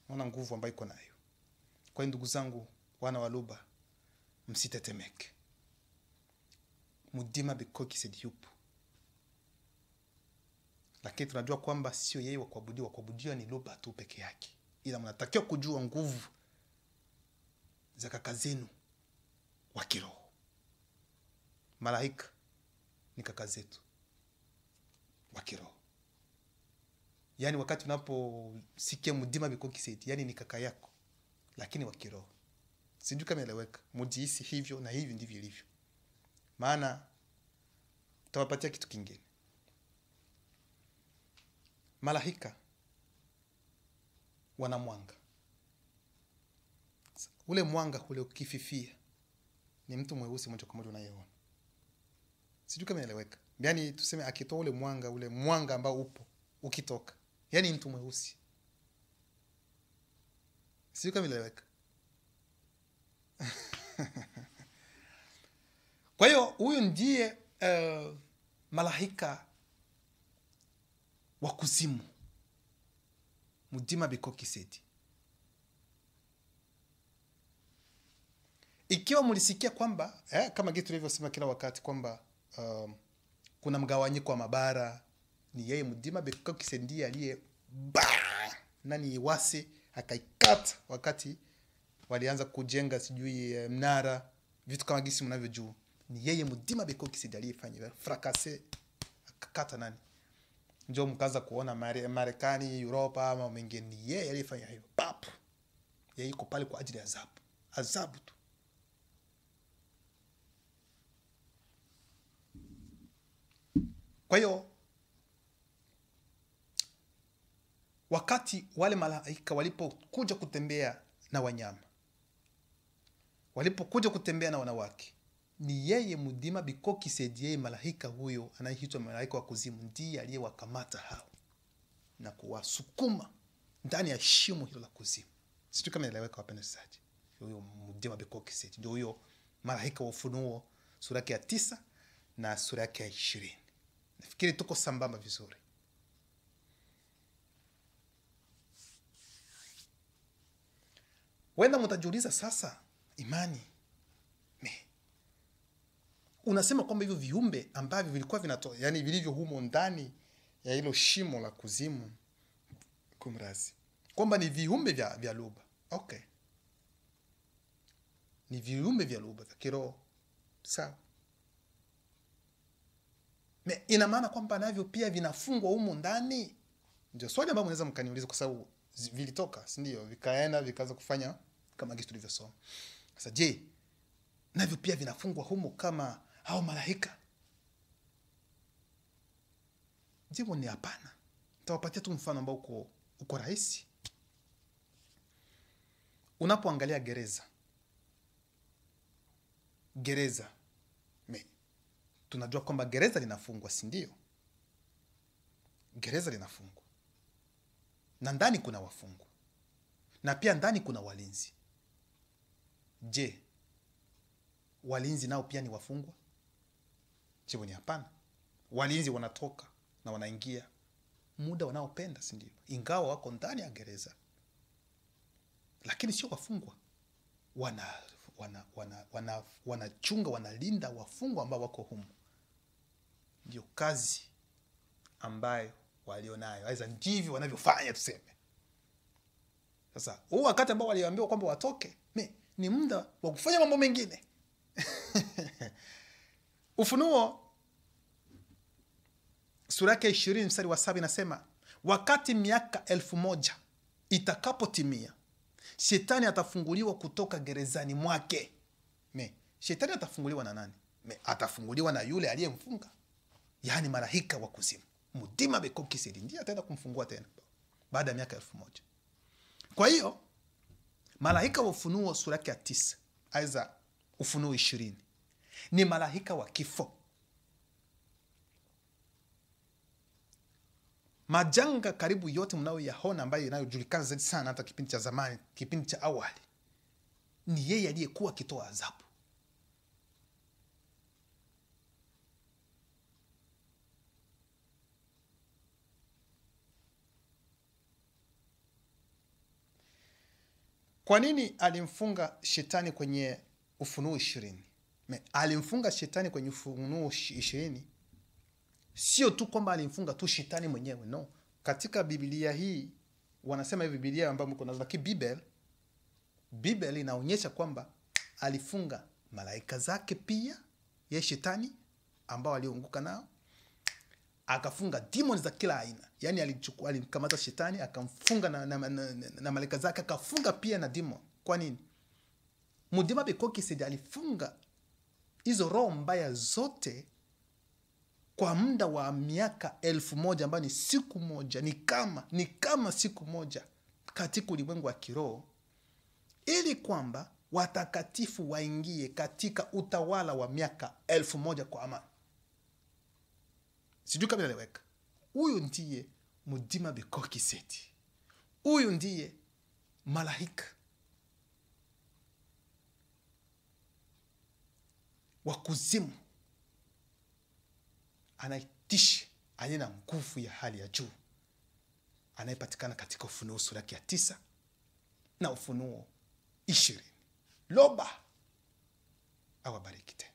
Unaona nguvu ambayo iko nayo. Kwa hiyo ndugu zangu wana wa Luba, msitetemeke. Mutima Bikoki City yupo. Lakini tunajua kwamba sio yeye wa kuabudiwa. Kuabudiwa ni Luba tu peke yake. Ila mnatakiwa kujua nguvu za kaka zenu wa kiroho. Malaika ni kaka zetu wa kiroho. Yaani wakati unaposikia Mutima Bikoki City, yani ni kaka yako lakini wa kiroho. Sijui kama inaeleweka. Mjihisi hivyo na hivi ndivyo ilivyo. Maana tawapatia kitu kingine. Malaika wana mwanga. Ule mwanga ule ukififia ni mtu mweusi moja kwa moja unayeona. Sijui kama inaeleweka. Yaani tuseme akitoa ule mwanga ambao upo ukitoka, yani mtu mweusi. Sijui kama inaeleweka. Kwa hiyo huyu ndiye malaika wa kuzimu. Mutima Bikoki City. Ikiwa mlisikia kwamba kama kitu tulivyosema kila wakati kwamba kuna mgawanyiko wa mabara, ni yeye Mutima Bikoki City ndiye aliye nani wasi akaikata wakati walianza kujenga sijui mnara, vitu kama gisi mnavyojua. Ni yeye Mutima Bikoki City aliyefanya fracasser, akakata nani. Njoo mkaanza kuona Marekani, Europa ama mengine, ni yeye aliyefanya hivyo. Yeye yuko pale kwa ajili ya adhabu. Adhabu tu. Kwa hiyo wakati wale malaika walipokuja kutembea na wanyama, walipokuja kutembea na wanawake, ni yeye Mutima Bikoki City, yeye malaika huyo anayeitwa malaika wa kuzimu ndiye aliyewakamata hao na kuwasukuma ndani ya shimo hilo la kuzimu. Sijui kama inaeleweka wapendwa wasikilizaji. Huyo Mutima Bikoki City ndio huyo malaika wa Ufunuo sura ya 9 na sura ya 20. Nafikiri tuko sambamba vizuri. Wenda mtajiuliza sasa, Imani, unasema kwamba hivyo viumbe ambavyo vilikuwa vinatoa, yani vilivyo humo ndani ya hilo shimo la kuzimu, kumrazi, kwamba ni viumbe vya lugha. Okay, ni viumbe vya lugha vya kiroho, sawa. Ina maana kwamba navyo pia vinafungwa humo ndani? Ndio swali ambalo mnaweza mkaniuliza, kwa sababu vilitoka, si ndio, vikaenda vikaanza kufanya kama kitu tulivyosoma. Sasa je, navyo pia vinafungwa humo kama hao malaika? Jibu ni hapana. Nitawapatia tu mfano ambao uko rahisi. Unapoangalia gereza, tunajua kwamba gereza linafungwa, si ndio? Gereza linafungwa, na ndani kuna wafungwa, na pia ndani kuna walinzi. Je, walinzi nao pia ni wafungwa? Jibu ni hapana. Walinzi wanatoka na wanaingia muda wanaopenda, si ndio? Ingawa wako ndani ya gereza, lakini sio wafungwa. Wanachunga, wanalinda wafungwa ambao wako humo. Ndio kazi ambayo walionayo, aidha ndivyo wanavyofanya, tuseme. Sasa huu wakati ambao waliambiwa kwamba watoke, ni muda wa kufanya mambo mengine. Ufunuo sura ya 20 mstari wa 7 inasema, wakati miaka 1000 itakapotimia, Shetani atafunguliwa kutoka gerezani mwake. Shetani atafunguliwa na nani? Atafunguliwa na yule aliyemfunga, yaani malaika wa kuzimu. Mudima bekokisedi ndiye ataenda kumfungua tena baada ya miaka 1000. Kwa hiyo malaika wa Ufunuo sura ya 9, aidha Ufunuo 20, ni malaika wa kifo. Majanga karibu yote mnayoyaona ambayo inayojulikana zaidi sana hata kipindi cha zamani, kipindi cha awali, ni yeye aliyekuwa akitoa adhabu. Kwa nini alimfunga Shetani kwenye Ufunuo 20? Alimfunga Shetani kwenye Ufunuo 20 sio tu kwamba alimfunga tu Shetani mwenyewe, no. Katika Biblia hii wanasema hivi, Biblia ambayo mko nazo, lakini Biblia inaonyesha kwamba alifunga malaika zake pia, ya Shetani ambao aliunguka nao, akafunga demons za kila aina. Yaani alimkamata Shetani akamfunga na malaika zake, akafunga pia na demon. Kwa nini? Mudima bekokisedi alifunga hizo roho mbaya zote kwa muda wa miaka 1000, ambayo ni siku moja, ni kama siku moja katika ulimwengu wa kiroho, ili kwamba watakatifu waingie katika utawala wa miaka 1000 kwa amani. Sijui kama inaeleweka. Huyu ndiye Mudima bekokisedi. Huyu ndiye malaika wa kuzimu, anaitisha, aliye na nguvu ya hali ya juu, anayepatikana katika Ufunuo sura ya 9 na Ufunuo 20. Loba awabariki tena.